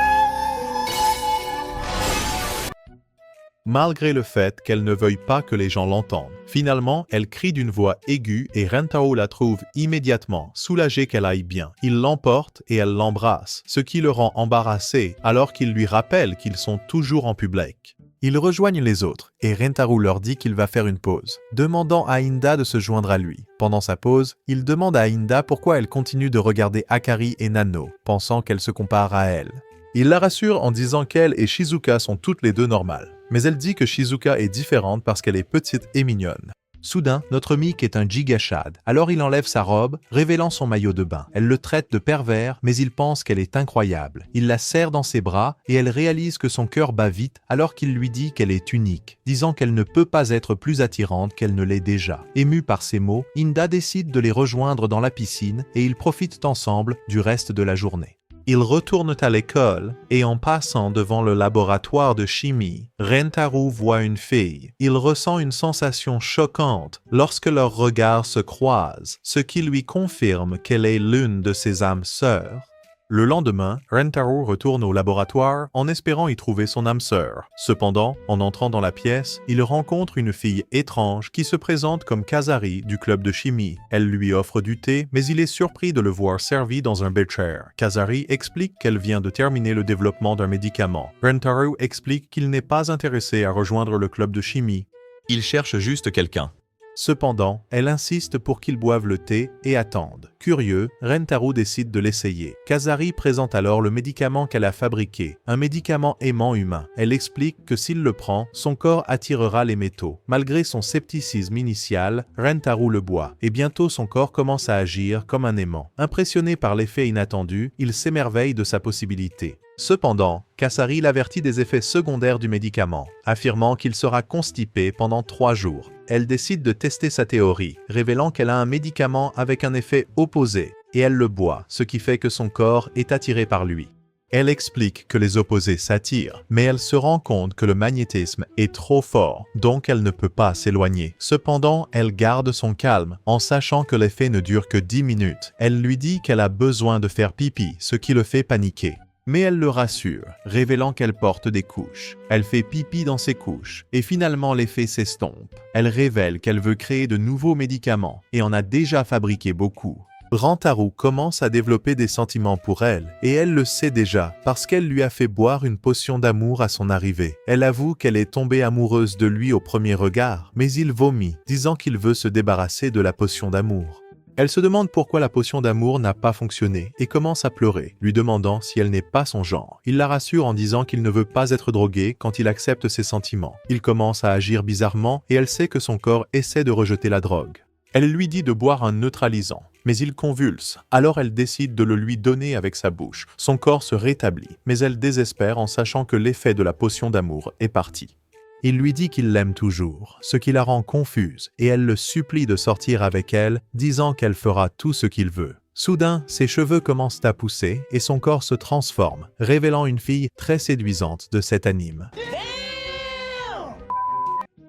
Malgré le fait qu'elle ne veuille pas que les gens l'entendent. Finalement, elle crie d'une voix aiguë et Rantaru la trouve immédiatement, soulagée qu'elle aille bien. Il l'emporte et elle l'embrasse, ce qui le rend embarrassé alors qu'il lui rappelle qu'ils sont toujours en public. Ils rejoignent les autres et Rantaru leur dit qu'il va faire une pause, demandant à Inda de se joindre à lui. Pendant sa pause, il demande à Inda pourquoi elle continue de regarder Akari et Nano, pensant qu'elle se compare à elle. Il la rassure en disant qu'elle et Shizuka sont toutes les deux normales. Mais elle dit que Shizuka est différente parce qu'elle est petite et mignonne. Soudain, notre Mick est un gigachad. Alors il enlève sa robe, révélant son maillot de bain. Elle le traite de pervers, mais il pense qu'elle est incroyable. Il la serre dans ses bras et elle réalise que son cœur bat vite alors qu'il lui dit qu'elle est unique, disant qu'elle ne peut pas être plus attirante qu'elle ne l'est déjà. Émue par ces mots, Inda décide de les rejoindre dans la piscine et ils profitent ensemble du reste de la journée. Ils retournent à l'école et en passant devant le laboratoire de chimie, Rentaro voit une fille. Il ressent une sensation choquante lorsque leurs regards se croisent, ce qui lui confirme qu'elle est l'une de ses âmes sœurs. Le lendemain, Rentaro retourne au laboratoire en espérant y trouver son âme sœur. Cependant, en entrant dans la pièce, il rencontre une fille étrange qui se présente comme Kazari du club de chimie. Elle lui offre du thé, mais il est surpris de le voir servi dans un becher. Kazari explique qu'elle vient de terminer le développement d'un médicament. Rentaro explique qu'il n'est pas intéressé à rejoindre le club de chimie. Il cherche juste quelqu'un. Cependant, elle insiste pour qu'ils boivent le thé et attendent. Curieux, Rentaro décide de l'essayer. Kazari présente alors le médicament qu'elle a fabriqué, un médicament aimant humain. Elle explique que s'il le prend, son corps attirera les métaux. Malgré son scepticisme initial, Rentaro le boit, et bientôt son corps commence à agir comme un aimant. Impressionné par l'effet inattendu, il s'émerveille de sa possibilité. Cependant, Kazari l'avertit des effets secondaires du médicament, affirmant qu'il sera constipé pendant 3 jours. Elle décide de tester sa théorie, révélant qu'elle a un médicament avec un effet opposé, et elle le boit, ce qui fait que son corps est attiré par lui. Elle explique que les opposés s'attirent, mais elle se rend compte que le magnétisme est trop fort, donc elle ne peut pas s'éloigner. Cependant, elle garde son calme, en sachant que l'effet ne dure que 10 minutes. Elle lui dit qu'elle a besoin de faire pipi, ce qui le fait paniquer. Mais elle le rassure, révélant qu'elle porte des couches. Elle fait pipi dans ses couches, et finalement l'effet s'estompe. Elle révèle qu'elle veut créer de nouveaux médicaments, et en a déjà fabriqué beaucoup. Rentaro commence à développer des sentiments pour elle, et elle le sait déjà, parce qu'elle lui a fait boire une potion d'amour à son arrivée. Elle avoue qu'elle est tombée amoureuse de lui au premier regard, mais il vomit, disant qu'il veut se débarrasser de la potion d'amour. Elle se demande pourquoi la potion d'amour n'a pas fonctionné et commence à pleurer, lui demandant si elle n'est pas son genre. Il la rassure en disant qu'il ne veut pas être drogué quand il accepte ses sentiments. Il commence à agir bizarrement et elle sait que son corps essaie de rejeter la drogue. Elle lui dit de boire un neutralisant, mais il convulse. Alors elle décide de le lui donner avec sa bouche. Son corps se rétablit, mais elle désespère en sachant que l'effet de la potion d'amour est parti. Il lui dit qu'il l'aime toujours, ce qui la rend confuse, et elle le supplie de sortir avec elle, disant qu'elle fera tout ce qu'il veut. Soudain, ses cheveux commencent à pousser et son corps se transforme, révélant une fille très séduisante de cet anime.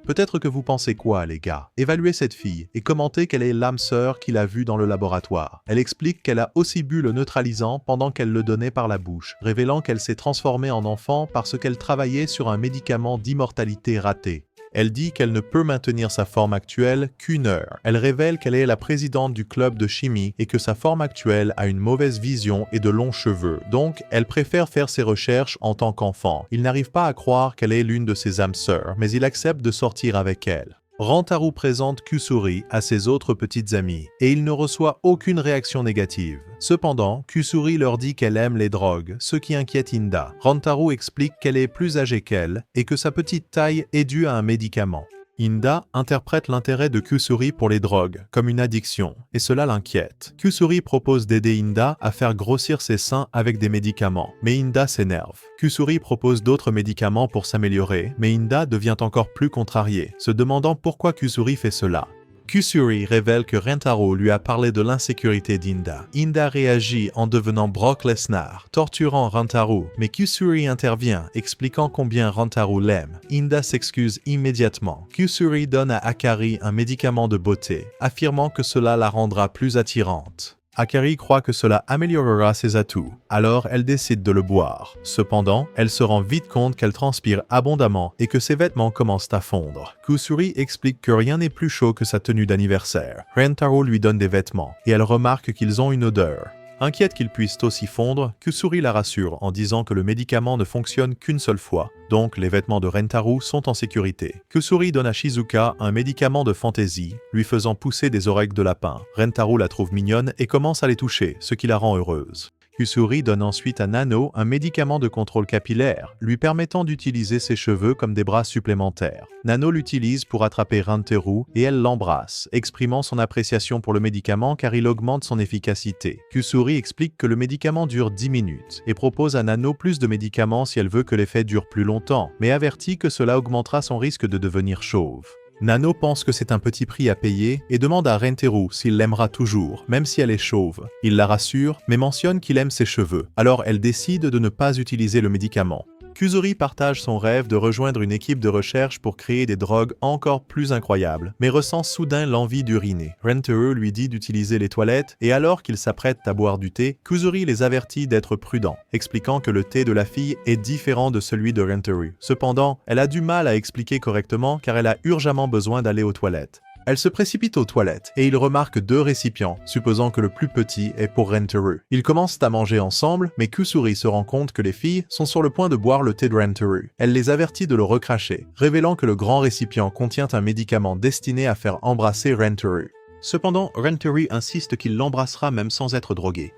Peut-être que vous pensez quoi, les gars? Évaluez cette fille et commentez quelle est l'âme sœur qu'il a vue dans le laboratoire. Elle explique qu'elle a aussi bu le neutralisant pendant qu'elle le donnait par la bouche, révélant qu'elle s'est transformée en enfant parce qu'elle travaillait sur un médicament d'immortalité raté. Elle dit qu'elle ne peut maintenir sa forme actuelle qu'1 heure. Elle révèle qu'elle est la présidente du club de chimie et que sa forme actuelle a une mauvaise vision et de longs cheveux. Donc, elle préfère faire ses recherches en tant qu'enfant. Il n'arrive pas à croire qu'elle est l'une de ses âmes sœurs, mais il accepte de sortir avec elle. Rentaro présente Kusuri à ses autres petites amies, et il ne reçoit aucune réaction négative. Cependant, Kusuri leur dit qu'elle aime les drogues, ce qui inquiète Inda. Rentaro explique qu'elle est plus âgée qu'elle, et que sa petite taille est due à un médicament. Inda interprète l'intérêt de Kusuri pour les drogues comme une addiction, et cela l'inquiète. Kusuri propose d'aider Inda à faire grossir ses seins avec des médicaments, mais Inda s'énerve. Kusuri propose d'autres médicaments pour s'améliorer, mais Inda devient encore plus contrariée, se demandant pourquoi Kusuri fait cela. Kusuri révèle que Rentaro lui a parlé de l'insécurité d'Inda. Inda réagit en devenant Brock Lesnar, torturant Rentaro, mais Kusuri intervient, expliquant combien Rentaro l'aime. Inda s'excuse immédiatement. Kusuri donne à Akari un médicament de beauté, affirmant que cela la rendra plus attirante. Akari croit que cela améliorera ses atouts, alors elle décide de le boire. Cependant, elle se rend vite compte qu'elle transpire abondamment et que ses vêtements commencent à fondre. Kusuri explique que rien n'est plus chaud que sa tenue d'anniversaire. Rentaro lui donne des vêtements, et elle remarque qu'ils ont une odeur. Inquiète qu'ils puissent aussi fondre, Kusuri la rassure en disant que le médicament ne fonctionne qu'une seule fois, donc les vêtements de Rentaro sont en sécurité. Kusuri donne à Shizuka un médicament de fantaisie, lui faisant pousser des oreilles de lapin. Rentaro la trouve mignonne et commence à les toucher, ce qui la rend heureuse. Kusuri donne ensuite à Nano un médicament de contrôle capillaire, lui permettant d'utiliser ses cheveux comme des bras supplémentaires. Nano l'utilise pour attraper Rentaro et elle l'embrasse, exprimant son appréciation pour le médicament car il augmente son efficacité. Kusuri explique que le médicament dure 10 minutes et propose à Nano plus de médicaments si elle veut que l'effet dure plus longtemps, mais avertit que cela augmentera son risque de devenir chauve. Nano pense que c'est un petit prix à payer et demande à Renteru s'il l'aimera toujours, même si elle est chauve. Il la rassure, mais mentionne qu'il aime ses cheveux. Alors elle décide de ne pas utiliser le médicament. Kusuri partage son rêve de rejoindre une équipe de recherche pour créer des drogues encore plus incroyables, mais ressent soudain l'envie d'uriner. Renteru lui dit d'utiliser les toilettes et alors qu'ils s'apprêtent à boire du thé, Kusuri les avertit d'être prudents, expliquant que le thé de la fille est différent de celui de Renteru. Cependant, elle a du mal à expliquer correctement car elle a urgemment besoin d'aller aux toilettes. Elle se précipite aux toilettes et il remarque 2 récipients, supposant que le plus petit est pour Renteru. Ils commencent à manger ensemble, mais Kusuri se rend compte que les filles sont sur le point de boire le thé de Renteru. Elle les avertit de le recracher, révélant que le grand récipient contient un médicament destiné à faire embrasser Renteru. Cependant, Renteru insiste qu'il l'embrassera même sans être drogué.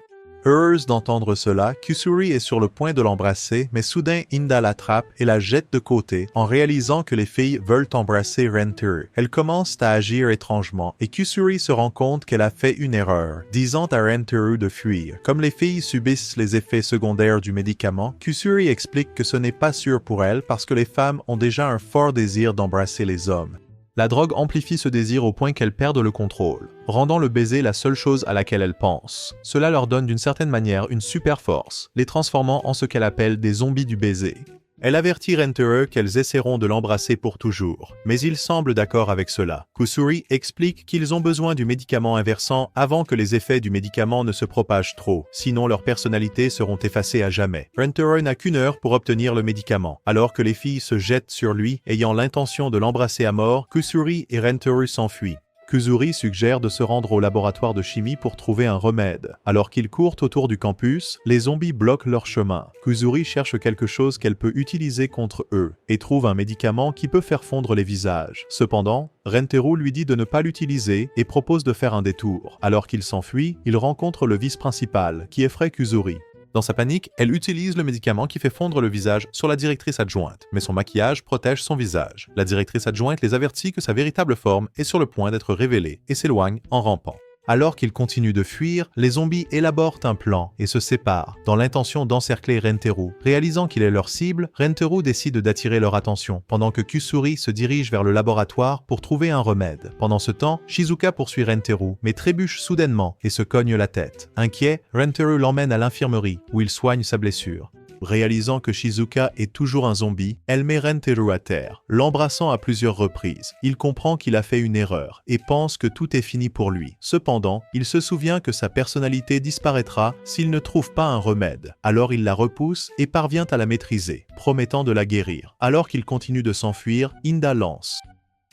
Heureuse d'entendre cela, Kusuri est sur le point de l'embrasser, mais soudain Inda l'attrape et la jette de côté en réalisant que les filles veulent embrasser Renteru. Elles commencent à agir étrangement et Kusuri se rend compte qu'elle a fait une erreur, disant à Renteru de fuir. Comme les filles subissent les effets secondaires du médicament, Kusuri explique que ce n'est pas sûr pour elle parce que les femmes ont déjà un fort désir d'embrasser les hommes. La drogue amplifie ce désir au point qu'elles perdent le contrôle, rendant le baiser la seule chose à laquelle elles pensent. Cela leur donne d'une certaine manière une super force, les transformant en ce qu'elle appelle des zombies du baiser. Elle avertit Renteru qu'elles essaieront de l'embrasser pour toujours, mais il semble d'accord avec cela. Kusuri explique qu'ils ont besoin du médicament inversant avant que les effets du médicament ne se propagent trop, sinon leurs personnalités seront effacées à jamais. Renteru n'a qu'1 heure pour obtenir le médicament, alors que les filles se jettent sur lui, ayant l'intention de l'embrasser à mort. Kusuri et Renteru s'enfuient. Kusuri suggère de se rendre au laboratoire de chimie pour trouver un remède. Alors qu'ils courent autour du campus, les zombies bloquent leur chemin. Kusuri cherche quelque chose qu'elle peut utiliser contre eux et trouve un médicament qui peut faire fondre les visages. Cependant, Renteru lui dit de ne pas l'utiliser et propose de faire un détour. Alors qu'il s'enfuit, il rencontre le vice-principal qui effraie Kusuri. Dans sa panique, elle utilise le médicament qui fait fondre le visage sur la directrice adjointe, mais son maquillage protège son visage. La directrice adjointe les avertit que sa véritable forme est sur le point d'être révélée et s'éloigne en rampant. Alors qu'ils continuent de fuir, les zombies élaborent un plan et se séparent, dans l'intention d'encercler Renteru. Réalisant qu'il est leur cible, Renteru décide d'attirer leur attention, pendant que Kusuri se dirige vers le laboratoire pour trouver un remède. Pendant ce temps, Shizuka poursuit Renteru, mais trébuche soudainement et se cogne la tête. Inquiet, Renteru l'emmène à l'infirmerie, où il soigne sa blessure. Réalisant que Shizuka est toujours un zombie, elle met Renteru à terre, l'embrassant à plusieurs reprises. Il comprend qu'il a fait une erreur et pense que tout est fini pour lui. Cependant, il se souvient que sa personnalité disparaîtra s'il ne trouve pas un remède. Alors il la repousse et parvient à la maîtriser, promettant de la guérir. Alors qu'il continue de s'enfuir, Inda lance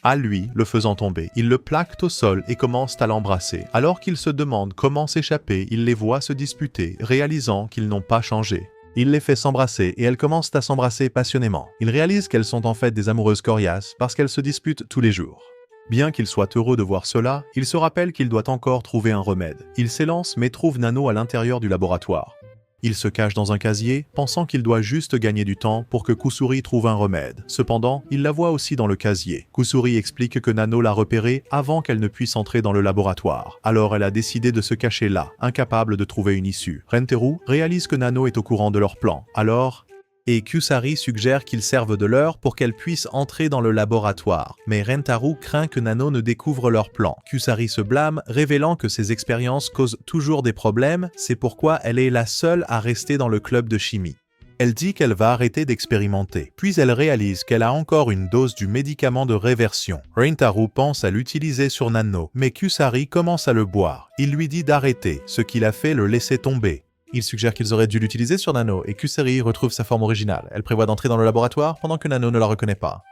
à lui, le faisant tomber. Ils le plaquent au sol et commencent à l'embrasser. Alors qu'il se demande comment s'échapper, il les voit se disputer, réalisant qu'ils n'ont pas changé. Il les fait s'embrasser et elles commencent à s'embrasser passionnément. Il réalise qu'elles sont en fait des amoureuses coriaces parce qu'elles se disputent tous les jours. Bien qu'il soit heureux de voir cela, il se rappelle qu'il doit encore trouver un remède. Il s'élance mais trouve Nano à l'intérieur du laboratoire. Il se cache dans un casier, pensant qu'il doit juste gagner du temps pour que Kusuri trouve un remède. Cependant, il la voit aussi dans le casier. Kusuri explique que Nano l'a repérée avant qu'elle ne puisse entrer dans le laboratoire. Alors elle a décidé de se cacher là, incapable de trouver une issue. Renteru réalise que Nano est au courant de leur plan. Alors, Kusari suggère qu'ils servent de leurre pour qu'elle puisse entrer dans le laboratoire. Mais Renteru craint que Nano ne découvre leur plan. Kusari se blâme, révélant que ses expériences causent toujours des problèmes, c'est pourquoi elle est la seule à rester dans le club de chimie. Elle dit qu'elle va arrêter d'expérimenter. Puis elle réalise qu'elle a encore une dose du médicament de réversion. Renteru pense à l'utiliser sur Nano, mais Kusari commence à le boire. Il lui dit d'arrêter, ce qui l'a fait le laisser tomber. Il suggère qu'ils auraient dû l'utiliser sur Nano et Kusari retrouve sa forme originale. Elle prévoit d'entrer dans le laboratoire pendant que Nano ne la reconnaît pas.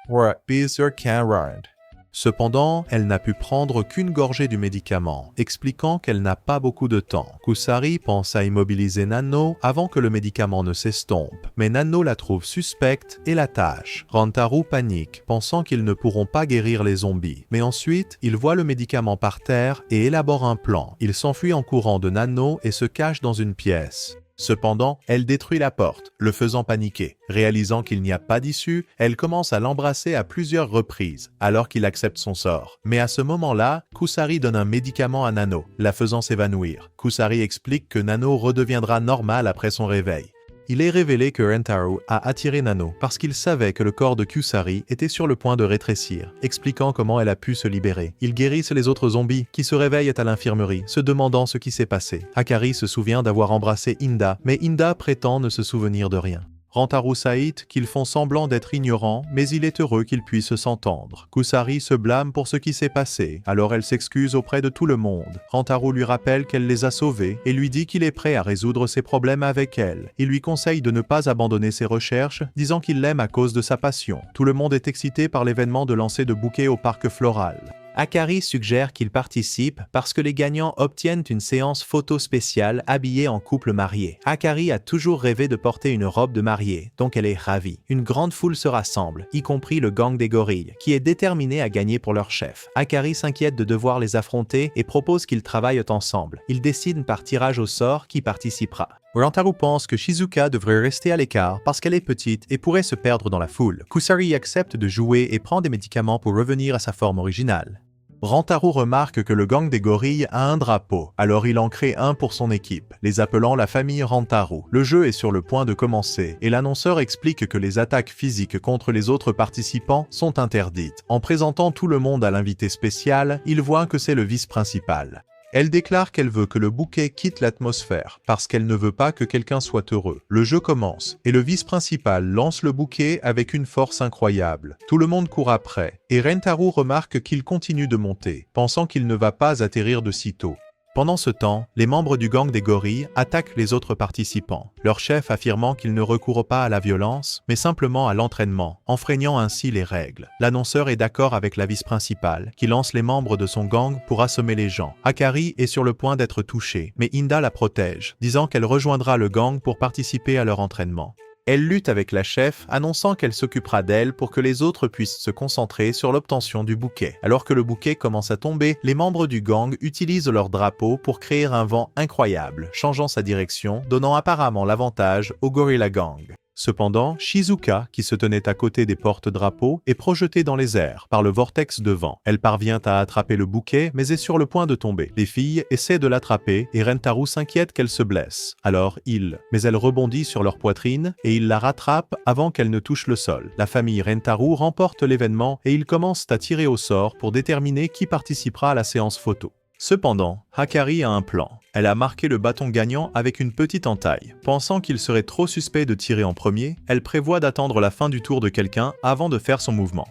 Cependant, elle n'a pu prendre qu'une gorgée du médicament, expliquant qu'elle n'a pas beaucoup de temps. Kusari pense à immobiliser Nano avant que le médicament ne s'estompe, mais Nano la trouve suspecte et la tâche. Renteru panique, pensant qu'ils ne pourront pas guérir les zombies. Mais ensuite, il voit le médicament par terre et élabore un plan. Il s'enfuit en courant de Nano et se cache dans une pièce. Cependant, elle détruit la porte, le faisant paniquer. Réalisant qu'il n'y a pas d'issue, elle commence à l'embrasser à plusieurs reprises, alors qu'il accepte son sort. Mais à ce moment-là, Kusari donne un médicament à Nano, la faisant s'évanouir. Kusari explique que Nano redeviendra normale après son réveil. il est révélé que Rentaro a attiré Nano parce qu'il savait que le corps de Kusari était sur le point de rétrécir, expliquant comment elle a pu se libérer. Ils guérissent les autres zombies qui se réveillent à l'infirmerie, se demandant ce qui s'est passé. Hakari se souvient d'avoir embrassé Inda, mais Inda prétend ne se souvenir de rien. Rentaro Saït qu'ils font semblant d'être ignorants, mais il est heureux qu'ils puissent s'entendre. Kusari se blâme pour ce qui s'est passé, alors elle s'excuse auprès de tout le monde. Rentaro lui rappelle qu'elle les a sauvés et lui dit qu'il est prêt à résoudre ses problèmes avec elle. Il lui conseille de ne pas abandonner ses recherches, disant qu'il l'aime à cause de sa passion. Tout le monde est excité par l'événement de lancer de bouquets au parc floral. Hakari suggère qu'il participe parce que les gagnants obtiennent une séance photo spéciale habillée en couple marié. Hakari a toujours rêvé de porter une robe de mariée, donc elle est ravie. Une grande foule se rassemble, y compris le gang des gorilles, qui est déterminé à gagner pour leur chef. Hakari s'inquiète de devoir les affronter et propose qu'ils travaillent ensemble. Ils décident par tirage au sort qui participera. Rentaro pense que Shizuka devrait rester à l'écart parce qu'elle est petite et pourrait se perdre dans la foule. Kusari accepte de jouer et prend des médicaments pour revenir à sa forme originale. Rentaro remarque que le gang des gorilles a un drapeau, alors il en crée un pour son équipe, les appelant la famille Rentaro. Le jeu est sur le point de commencer et l'annonceur explique que les attaques physiques contre les autres participants sont interdites. En présentant tout le monde à l'invité spécial, il voit que c'est le vice-principal. Elle déclare qu'elle veut que le bouquet quitte l'atmosphère parce qu'elle ne veut pas que quelqu'un soit heureux. Le jeu commence et le vice-principal lance le bouquet avec une force incroyable. Tout le monde court après et Rentaro remarque qu'il continue de monter, pensant qu'il ne va pas atterrir de sitôt. Pendant ce temps, les membres du gang des gorilles attaquent les autres participants, leur chef affirmant qu'il ne recourt pas à la violence, mais simplement à l'entraînement, enfreignant ainsi les règles. L'annonceur est d'accord avec la vice-principale, qui lance les membres de son gang pour assommer les gens. Hakari est sur le point d'être touchée, mais Inda la protège, disant qu'elle rejoindra le gang pour participer à leur entraînement. Elle lutte avec la chef, annonçant qu'elle s'occupera d'elle pour que les autres puissent se concentrer sur l'obtention du bouquet. Alors que le bouquet commence à tomber, les membres du gang utilisent leur drapeau pour créer un vent incroyable, changeant sa direction, donnant apparemment l'avantage au Gorilla Gang. Cependant, Shizuka, qui se tenait à côté des porte-drapeaux, est projetée dans les airs par le vortex de vent. Elle parvient à attraper le bouquet, mais est sur le point de tomber. Les filles essaient de l'attraper et Rentaro s'inquiète qu'elle se blesse. Alors mais elle rebondit sur leur poitrine et il la rattrape avant qu'elle ne touche le sol. La famille Rentaro remporte l'événement et ils commencent à tirer au sort pour déterminer qui participera à la séance photo. Cependant, Hakari a un plan. Elle a marqué le bâton gagnant avec une petite entaille. Pensant qu'il serait trop suspect de tirer en premier, elle prévoit d'attendre la fin du tour de quelqu'un avant de faire son mouvement.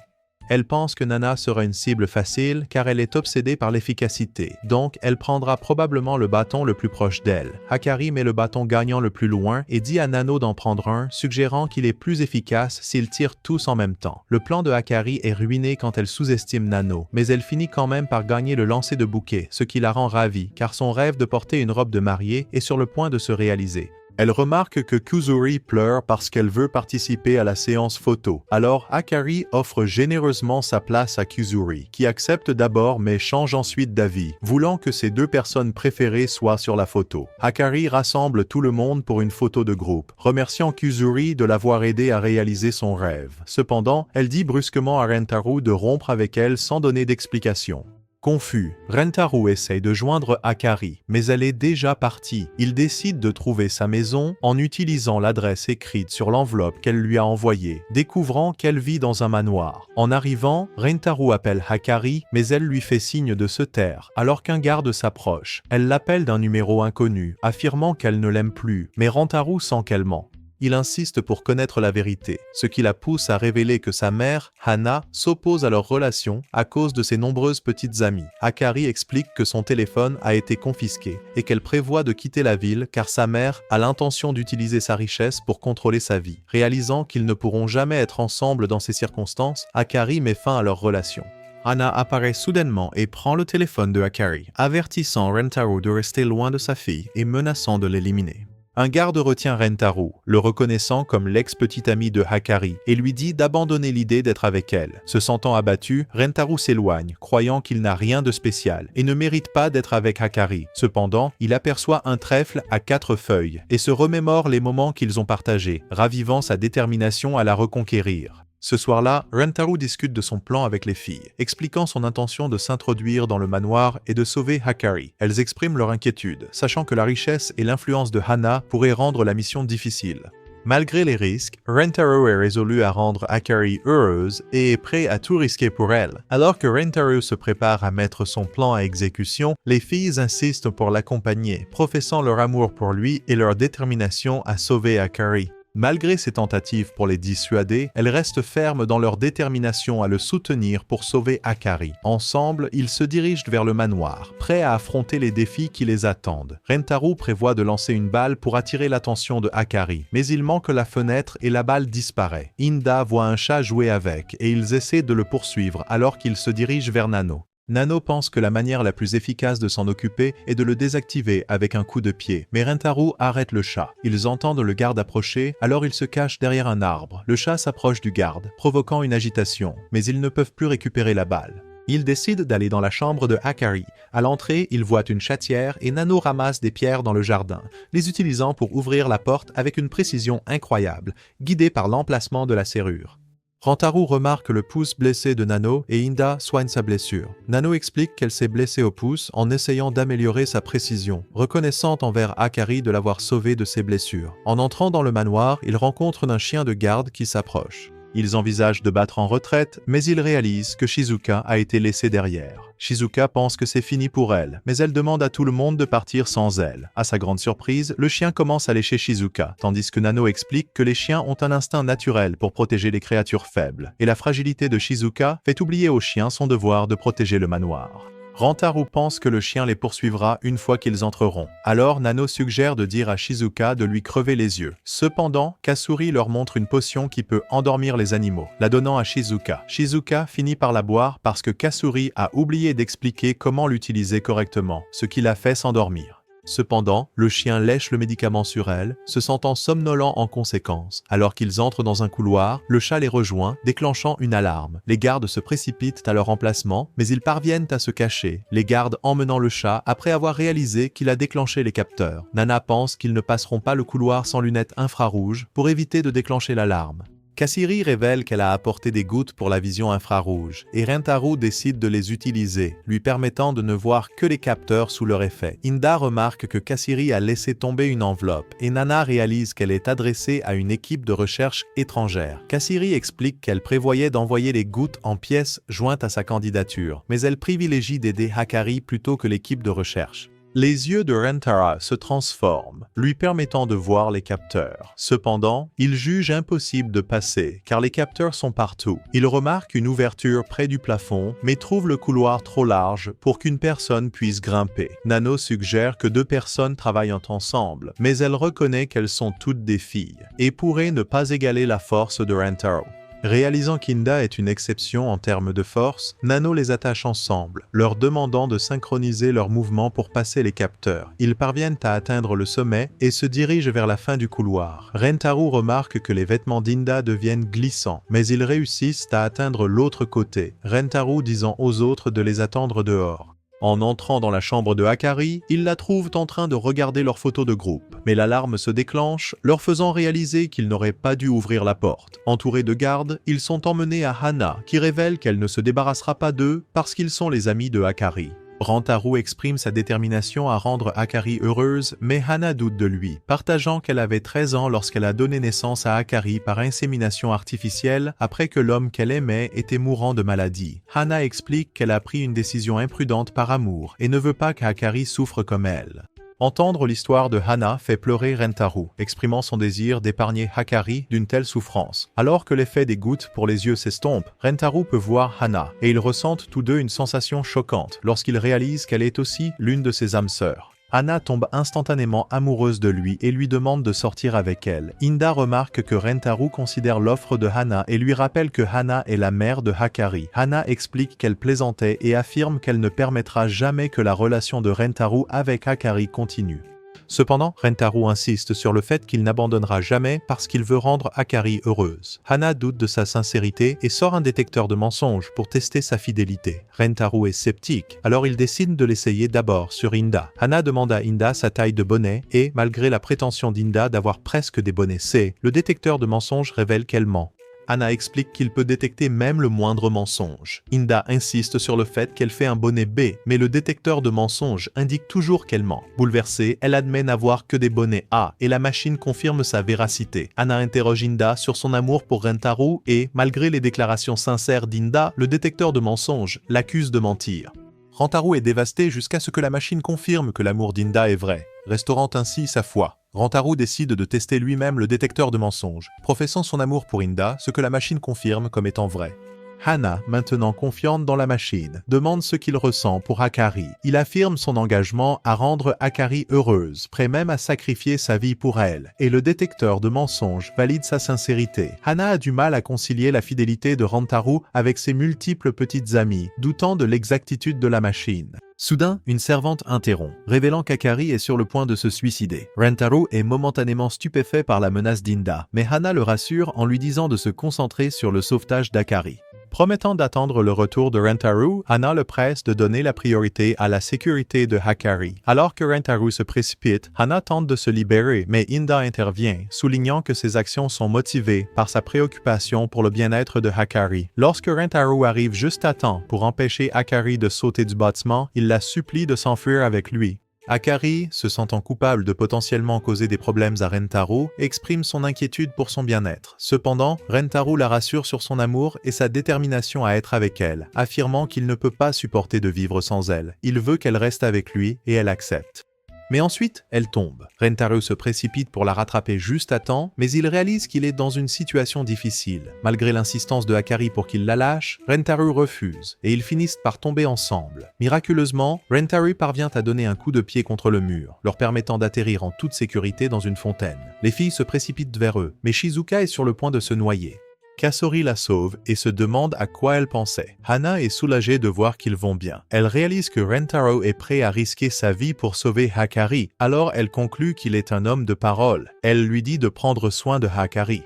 Elle pense que Nana sera une cible facile car elle est obsédée par l'efficacité, donc elle prendra probablement le bâton le plus proche d'elle. Hakari met le bâton gagnant le plus loin et dit à Nano d'en prendre un, suggérant qu'il est plus efficace s'ils tirent tous en même temps. Le plan de Hakari est ruiné quand elle sous-estime Nano, mais elle finit quand même par gagner le lancer de bouquet, ce qui la rend ravie car son rêve de porter une robe de mariée est sur le point de se réaliser. Elle remarque que Kusuri pleure parce qu'elle veut participer à la séance photo. Alors Hakari offre généreusement sa place à Kusuri, qui accepte d'abord mais change ensuite d'avis, voulant que ses deux personnes préférées soient sur la photo. Hakari rassemble tout le monde pour une photo de groupe, remerciant Kusuri de l'avoir aidé à réaliser son rêve. Cependant, elle dit brusquement à Rentaro de rompre avec elle sans donner d'explication. Confus, Rentaro essaye de joindre Hakari, mais elle est déjà partie. Il décide de trouver sa maison en utilisant l'adresse écrite sur l'enveloppe qu'elle lui a envoyée, découvrant qu'elle vit dans un manoir. En arrivant, Rentaro appelle Hakari, mais elle lui fait signe de se taire, alors qu'un garde s'approche. Elle l'appelle d'un numéro inconnu, affirmant qu'elle ne l'aime plus, mais Rentaro sent qu'elle ment. Il insiste pour connaître la vérité, ce qui la pousse à révéler que sa mère, Hana, s'oppose à leur relation à cause de ses nombreuses petites amies. Hakari explique que son téléphone a été confisqué et qu'elle prévoit de quitter la ville car sa mère a l'intention d'utiliser sa richesse pour contrôler sa vie. Réalisant qu'ils ne pourront jamais être ensemble dans ces circonstances, Hakari met fin à leur relation. Hana apparaît soudainement et prend le téléphone de Hakari, avertissant Rentaro de rester loin de sa fille et menaçant de l'éliminer. Un garde retient Rentaro, le reconnaissant comme l'ex-petite amie de Hakari, et lui dit d'abandonner l'idée d'être avec elle. Se sentant abattu, Rentaro s'éloigne, croyant qu'il n'a rien de spécial et ne mérite pas d'être avec Hakari. Cependant, il aperçoit un trèfle à 4 feuilles et se remémore les moments qu'ils ont partagés, ravivant sa détermination à la reconquérir. Ce soir-là, Rentaro discute de son plan avec les filles, expliquant son intention de s'introduire dans le manoir et de sauver Hakari. Elles expriment leur inquiétude, sachant que la richesse et l'influence de Hana pourraient rendre la mission difficile. Malgré les risques, Rentaro est résolu à rendre Akari heureuse et est prêt à tout risquer pour elle. Alors que Rentaro se prépare à mettre son plan à exécution, les filles insistent pour l'accompagner, professant leur amour pour lui et leur détermination à sauver Akari. Malgré ses tentatives pour les dissuader, elles restent fermes dans leur détermination à le soutenir pour sauver Akari. Ensemble, ils se dirigent vers le manoir, prêts à affronter les défis qui les attendent. Rentaro prévoit de lancer une balle pour attirer l'attention de Akari, mais il manque la fenêtre et la balle disparaît. Inda voit un chat jouer avec et ils essaient de le poursuivre alors qu'ils se dirigent vers Nano. Nano pense que la manière la plus efficace de s'en occuper est de le désactiver avec un coup de pied, mais Rentaro arrête le chat. Ils entendent le garde approcher, alors ils se cachent derrière un arbre. Le chat s'approche du garde, provoquant une agitation, mais ils ne peuvent plus récupérer la balle. Ils décident d'aller dans la chambre de Akari. À l'entrée, ils voient une chatière et Nano ramasse des pierres dans le jardin, les utilisant pour ouvrir la porte avec une précision incroyable, guidée par l'emplacement de la serrure. Rentaro remarque le pouce blessé de Nano et Inda soigne sa blessure. Nano explique qu'elle s'est blessée au pouce en essayant d'améliorer sa précision, reconnaissante envers Akari de l'avoir sauvée de ses blessures. En entrant dans le manoir, ils rencontrent un chien de garde qui s'approche. Ils envisagent de battre en retraite, mais ils réalisent que Shizuka a été laissée derrière. Shizuka pense que c'est fini pour elle, mais elle demande à tout le monde de partir sans elle. À sa grande surprise, le chien commence à lécher Shizuka, tandis que Nano explique que les chiens ont un instinct naturel pour protéger les créatures faibles, et la fragilité de Shizuka fait oublier au chien son devoir de protéger le manoir. Rentaro pense que le chien les poursuivra une fois qu'ils entreront. Alors Nano suggère de dire à Shizuka de lui crever les yeux. Cependant, Kasuri leur montre une potion qui peut endormir les animaux, la donnant à Shizuka. Shizuka finit par la boire parce que Kasuri a oublié d'expliquer comment l'utiliser correctement, ce qui la fait s'endormir. Cependant, le chien lèche le médicament sur elle, se sentant somnolent en conséquence. Alors qu'ils entrent dans un couloir, le chat les rejoint, déclenchant une alarme. Les gardes se précipitent à leur emplacement, mais ils parviennent à se cacher, les gardes emmenant le chat après avoir réalisé qu'il a déclenché les capteurs. Nana pense qu'ils ne passeront pas le couloir sans lunettes infrarouges pour éviter de déclencher l'alarme. Kasiri révèle qu'elle a apporté des gouttes pour la vision infrarouge, et Rentaro décide de les utiliser, lui permettant de ne voir que les capteurs sous leur effet. Inda remarque que Kasiri a laissé tomber une enveloppe, et Nana réalise qu'elle est adressée à une équipe de recherche étrangère. Kasiri explique qu'elle prévoyait d'envoyer les gouttes en pièces jointes à sa candidature, mais elle privilégie d'aider Akari plutôt que l'équipe de recherche. Les yeux de Rentaro se transforment, lui permettant de voir les capteurs. Cependant, il juge impossible de passer, car les capteurs sont partout. Il remarque une ouverture près du plafond, mais trouve le couloir trop large pour qu'une personne puisse grimper. Nano suggère que 2 personnes travaillent ensemble, mais elle reconnaît qu'elles sont toutes des filles, et pourrait ne pas égaler la force de Rentaro. Réalisant qu'Inda est une exception en termes de force, Nano les attache ensemble, leur demandant de synchroniser leurs mouvements pour passer les capteurs. Ils parviennent à atteindre le sommet et se dirigent vers la fin du couloir. Rentaro remarque que les vêtements d'Inda deviennent glissants, mais ils réussissent à atteindre l'autre côté, Rentaro disant aux autres de les attendre dehors. En entrant dans la chambre de Akari, ils la trouvent en train de regarder leurs photos de groupe. Mais l'alarme se déclenche, leur faisant réaliser qu'ils n'auraient pas dû ouvrir la porte. Entourés de gardes, ils sont emmenés à Hana, qui révèle qu'elle ne se débarrassera pas d'eux parce qu'ils sont les amis de Akari. Rentaro exprime sa détermination à rendre Akari heureuse, mais Hana doute de lui, partageant qu'elle avait 13 ans lorsqu'elle a donné naissance à Akari par insémination artificielle après que l'homme qu'elle aimait était mourant de maladie. Hana explique qu'elle a pris une décision imprudente par amour et ne veut pas qu'Akari souffre comme elle. Entendre l'histoire de Hana fait pleurer Rentaro, exprimant son désir d'épargner Akari d'une telle souffrance. Alors que l'effet des gouttes pour les yeux s'estompe, Rentaro peut voir Hana, et ils ressentent tous deux une sensation choquante lorsqu'ils réalisent qu'elle est aussi l'une de ses âmes sœurs. Hana tombe instantanément amoureuse de lui et lui demande de sortir avec elle. Inda remarque que Rentaro considère l'offre de Hana et lui rappelle que Hana est la mère de Akari. Hana explique qu'elle plaisantait et affirme qu'elle ne permettra jamais que la relation de Rentaro avec Akari continue. Cependant, Rentaro insiste sur le fait qu'il n'abandonnera jamais parce qu'il veut rendre Akari heureuse. Hana doute de sa sincérité et sort un détecteur de mensonges pour tester sa fidélité. Rentaro est sceptique, alors il décide de l'essayer d'abord sur Inda. Hana demande à Inda sa taille de bonnet et, malgré la prétention d'Inda d'avoir presque des bonnets C, le détecteur de mensonges révèle qu'elle ment. Hana explique qu'il peut détecter même le moindre mensonge. Inda insiste sur le fait qu'elle fait un bonnet B, mais le détecteur de mensonges indique toujours qu'elle ment. Bouleversée, elle admet n'avoir que des bonnets A et la machine confirme sa véracité. Hana interroge Inda sur son amour pour Rentaro et, malgré les déclarations sincères d'Inda, le détecteur de mensonges l'accuse de mentir. Rentaro est dévasté jusqu'à ce que la machine confirme que l'amour d'Inda est vrai, restaurant ainsi sa foi. Rentaro décide de tester lui-même le détecteur de mensonges, professant son amour pour Inda, ce que la machine confirme comme étant vrai. Hana, maintenant confiante dans la machine, demande ce qu'il ressent pour Hakari. Il affirme son engagement à rendre Hakari heureuse, prêt même à sacrifier sa vie pour elle, et le détecteur de mensonges valide sa sincérité. Hana a du mal à concilier la fidélité de Rentaro avec ses multiples petites amies, doutant de l'exactitude de la machine. Soudain, une servante interrompt, révélant qu'Hakari est sur le point de se suicider. Rentaro est momentanément stupéfait par la menace d'Inda, mais Hana le rassure en lui disant de se concentrer sur le sauvetage d'Hakari. Promettant d'attendre le retour de Rentaro, Hana le presse de donner la priorité à la sécurité de Hakari. Alors que Rentaro se précipite, Hana tente de se libérer, mais Inda intervient, soulignant que ses actions sont motivées par sa préoccupation pour le bien-être de Hakari. Lorsque Rentaro arrive juste à temps pour empêcher Hakari de sauter du bâtiment, il la supplie de s'enfuir avec lui. Hakari, se sentant coupable de potentiellement causer des problèmes à Rentaro, exprime son inquiétude pour son bien-être. Cependant, Rentaro la rassure sur son amour et sa détermination à être avec elle, affirmant qu'il ne peut pas supporter de vivre sans elle. Il veut qu'elle reste avec lui et elle accepte. Mais ensuite, elle tombe. Rentaro se précipite pour la rattraper juste à temps, mais il réalise qu'il est dans une situation difficile. Malgré l'insistance de Hakari pour qu'il la lâche, Rentaro refuse, et ils finissent par tomber ensemble. Miraculeusement, Rentaro parvient à donner un coup de pied contre le mur, leur permettant d'atterrir en toute sécurité dans une fontaine. Les filles se précipitent vers eux, mais Shizuka est sur le point de se noyer. Kasori la sauve et se demande à quoi elle pensait. Hana est soulagée de voir qu'ils vont bien. Elle réalise que Rentaro est prêt à risquer sa vie pour sauver Hakari, alors elle conclut qu'il est un homme de parole. Elle lui dit de prendre soin de Hakari.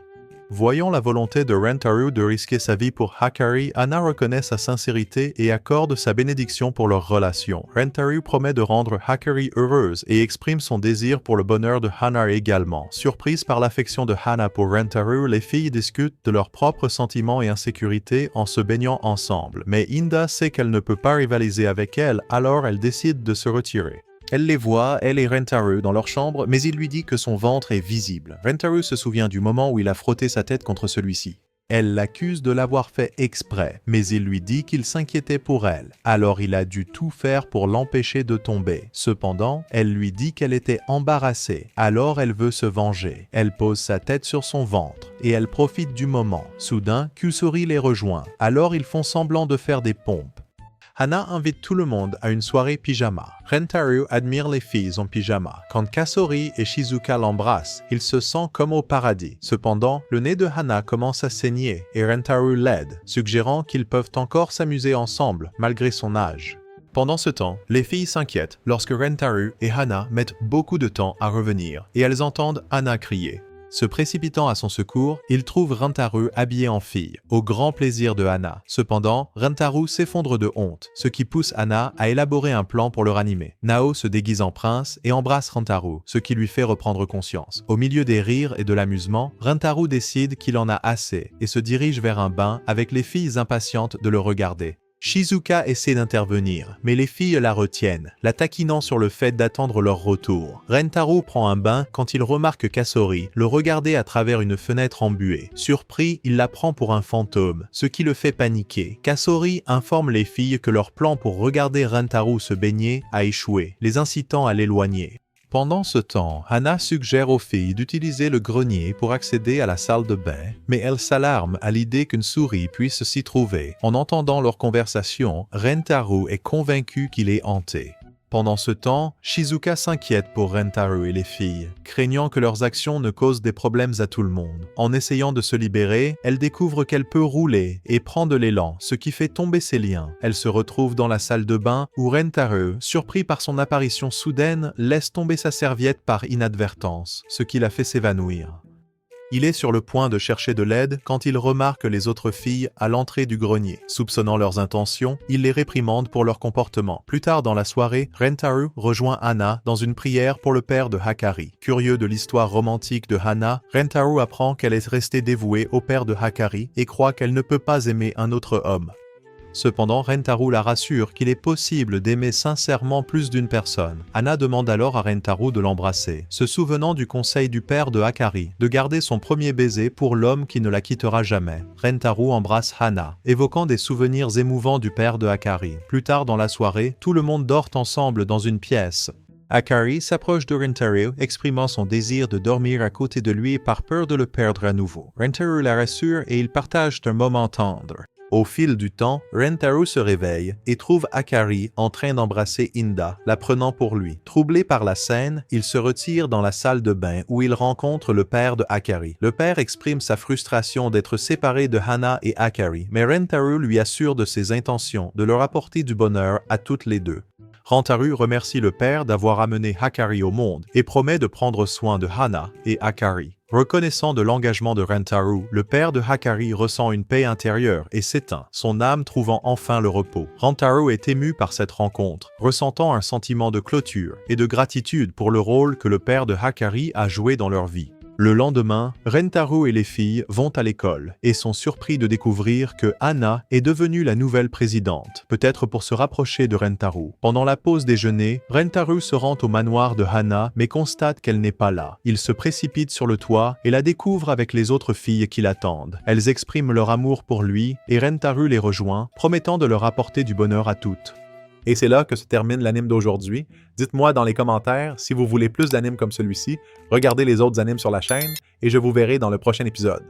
Voyant la volonté de Rentaro de risquer sa vie pour Hakari, Hana reconnaît sa sincérité et accorde sa bénédiction pour leur relation. Rentaro promet de rendre Hakari heureuse et exprime son désir pour le bonheur de Hana également. Surprise par l'affection de Hana pour Rentaro, les filles discutent de leurs propres sentiments et insécurités en se baignant ensemble. Mais Inda sait qu'elle ne peut pas rivaliser avec elle, alors elle décide de se retirer. Elle les voit, elle et Rentaro, dans leur chambre, mais il lui dit que son ventre est visible. Rentaro se souvient du moment où il a frotté sa tête contre celui-ci. Elle l'accuse de l'avoir fait exprès, mais il lui dit qu'il s'inquiétait pour elle. Alors il a dû tout faire pour l'empêcher de tomber. Cependant, elle lui dit qu'elle était embarrassée. Alors elle veut se venger. Elle pose sa tête sur son ventre et elle profite du moment. Soudain, Kusori les rejoint. Alors ils font semblant de faire des pompes. Hana invite tout le monde à une soirée pyjama. Rentaro admire les filles en pyjama. Quand Kasori et Shizuka l'embrassent, il se sent comme au paradis. Cependant, le nez de Hana commence à saigner et Rentaro l'aide, suggérant qu'ils peuvent encore s'amuser ensemble malgré son âge. Pendant ce temps, les filles s'inquiètent lorsque Rentaro et Hana mettent beaucoup de temps à revenir et elles entendent Hana crier. Se précipitant à son secours, ils trouvent Rentaro habillé en fille, au grand plaisir de Hana. Cependant, Rentaro s'effondre de honte, ce qui pousse Hana à élaborer un plan pour le ranimer. Nao se déguise en prince et embrasse Rentaro, ce qui lui fait reprendre conscience. Au milieu des rires et de l'amusement, Rentaro décide qu'il en a assez et se dirige vers un bain avec les filles impatientes de le regarder. Shizuka essaie d'intervenir, mais les filles la retiennent, la taquinant sur le fait d'attendre leur retour. Rentaro prend un bain quand il remarque Kasori le regarder à travers une fenêtre embuée. Surpris, il la prend pour un fantôme, ce qui le fait paniquer. Kasori informe les filles que leur plan pour regarder Rentaro se baigner a échoué, les incitant à l'éloigner. Pendant ce temps, Hana suggère aux filles d'utiliser le grenier pour accéder à la salle de bain, mais elle s'alarme à l'idée qu'une souris puisse s'y trouver. En entendant leur conversation, Rentaro est convaincu qu'il est hanté. Pendant ce temps, Shizuka s'inquiète pour Rentaro et les filles, craignant que leurs actions ne causent des problèmes à tout le monde. En essayant de se libérer, elle découvre qu'elle peut rouler et prend de l'élan, ce qui fait tomber ses liens. Elle se retrouve dans la salle de bain où Rentaro, surpris par son apparition soudaine, laisse tomber sa serviette par inadvertance, ce qui la fait s'évanouir. Il est sur le point de chercher de l'aide quand il remarque les autres filles à l'entrée du grenier. Soupçonnant leurs intentions, il les réprimande pour leur comportement. Plus tard dans la soirée, Rentaru rejoint Hana dans une prière pour le père de Hakari. Curieux de l'histoire romantique de Hana, Rentaru apprend qu'elle est restée dévouée au père de Hakari et croit qu'elle ne peut pas aimer un autre homme. Cependant, Rentaru la rassure qu'il est possible d'aimer sincèrement plus d'une personne. Hana demande alors à Rentaru de l'embrasser, se souvenant du conseil du père de Hakari, de garder son premier baiser pour l'homme qui ne la quittera jamais. Rentaru embrasse Hana, évoquant des souvenirs émouvants du père de Hakari. Plus tard dans la soirée, tout le monde dort ensemble dans une pièce. Hakari s'approche de Rentaru, exprimant son désir de dormir à côté de lui par peur de le perdre à nouveau. Rentaru la rassure et ils partagent un moment tendre. Au fil du temps, Rentaru se réveille et trouve Hakari en train d'embrasser Inda, la prenant pour lui. Troublé par la scène, il se retire dans la salle de bain où il rencontre le père de Hakari. Le père exprime sa frustration d'être séparé de Hana et Hakari, mais Rentaru lui assure de ses intentions de leur apporter du bonheur à toutes les deux. Rentaru remercie le père d'avoir amené Hakari au monde et promet de prendre soin de Hana et Hakari. Reconnaissant de l'engagement de Rentaru, le père de Hakari ressent une paix intérieure et s'éteint, son âme trouvant enfin le repos. Rentaru est ému par cette rencontre, ressentant un sentiment de clôture et de gratitude pour le rôle que le père de Hakari a joué dans leur vie. Le lendemain, Rentaru et les filles vont à l'école et sont surpris de découvrir que Hana est devenue la nouvelle présidente, peut-être pour se rapprocher de Rentaru. Pendant la pause déjeuner, Rentaru se rend au manoir de Hana mais constate qu'elle n'est pas là. Il se précipite sur le toit et la découvre avec les autres filles qui l'attendent. Elles expriment leur amour pour lui et Rentaru les rejoint, promettant de leur apporter du bonheur à toutes. Et c'est là que se termine l'anime d'aujourd'hui. Dites-moi dans les commentaires si vous voulez plus d'animes comme celui-ci, regardez les autres animes sur la chaîne et je vous verrai dans le prochain épisode.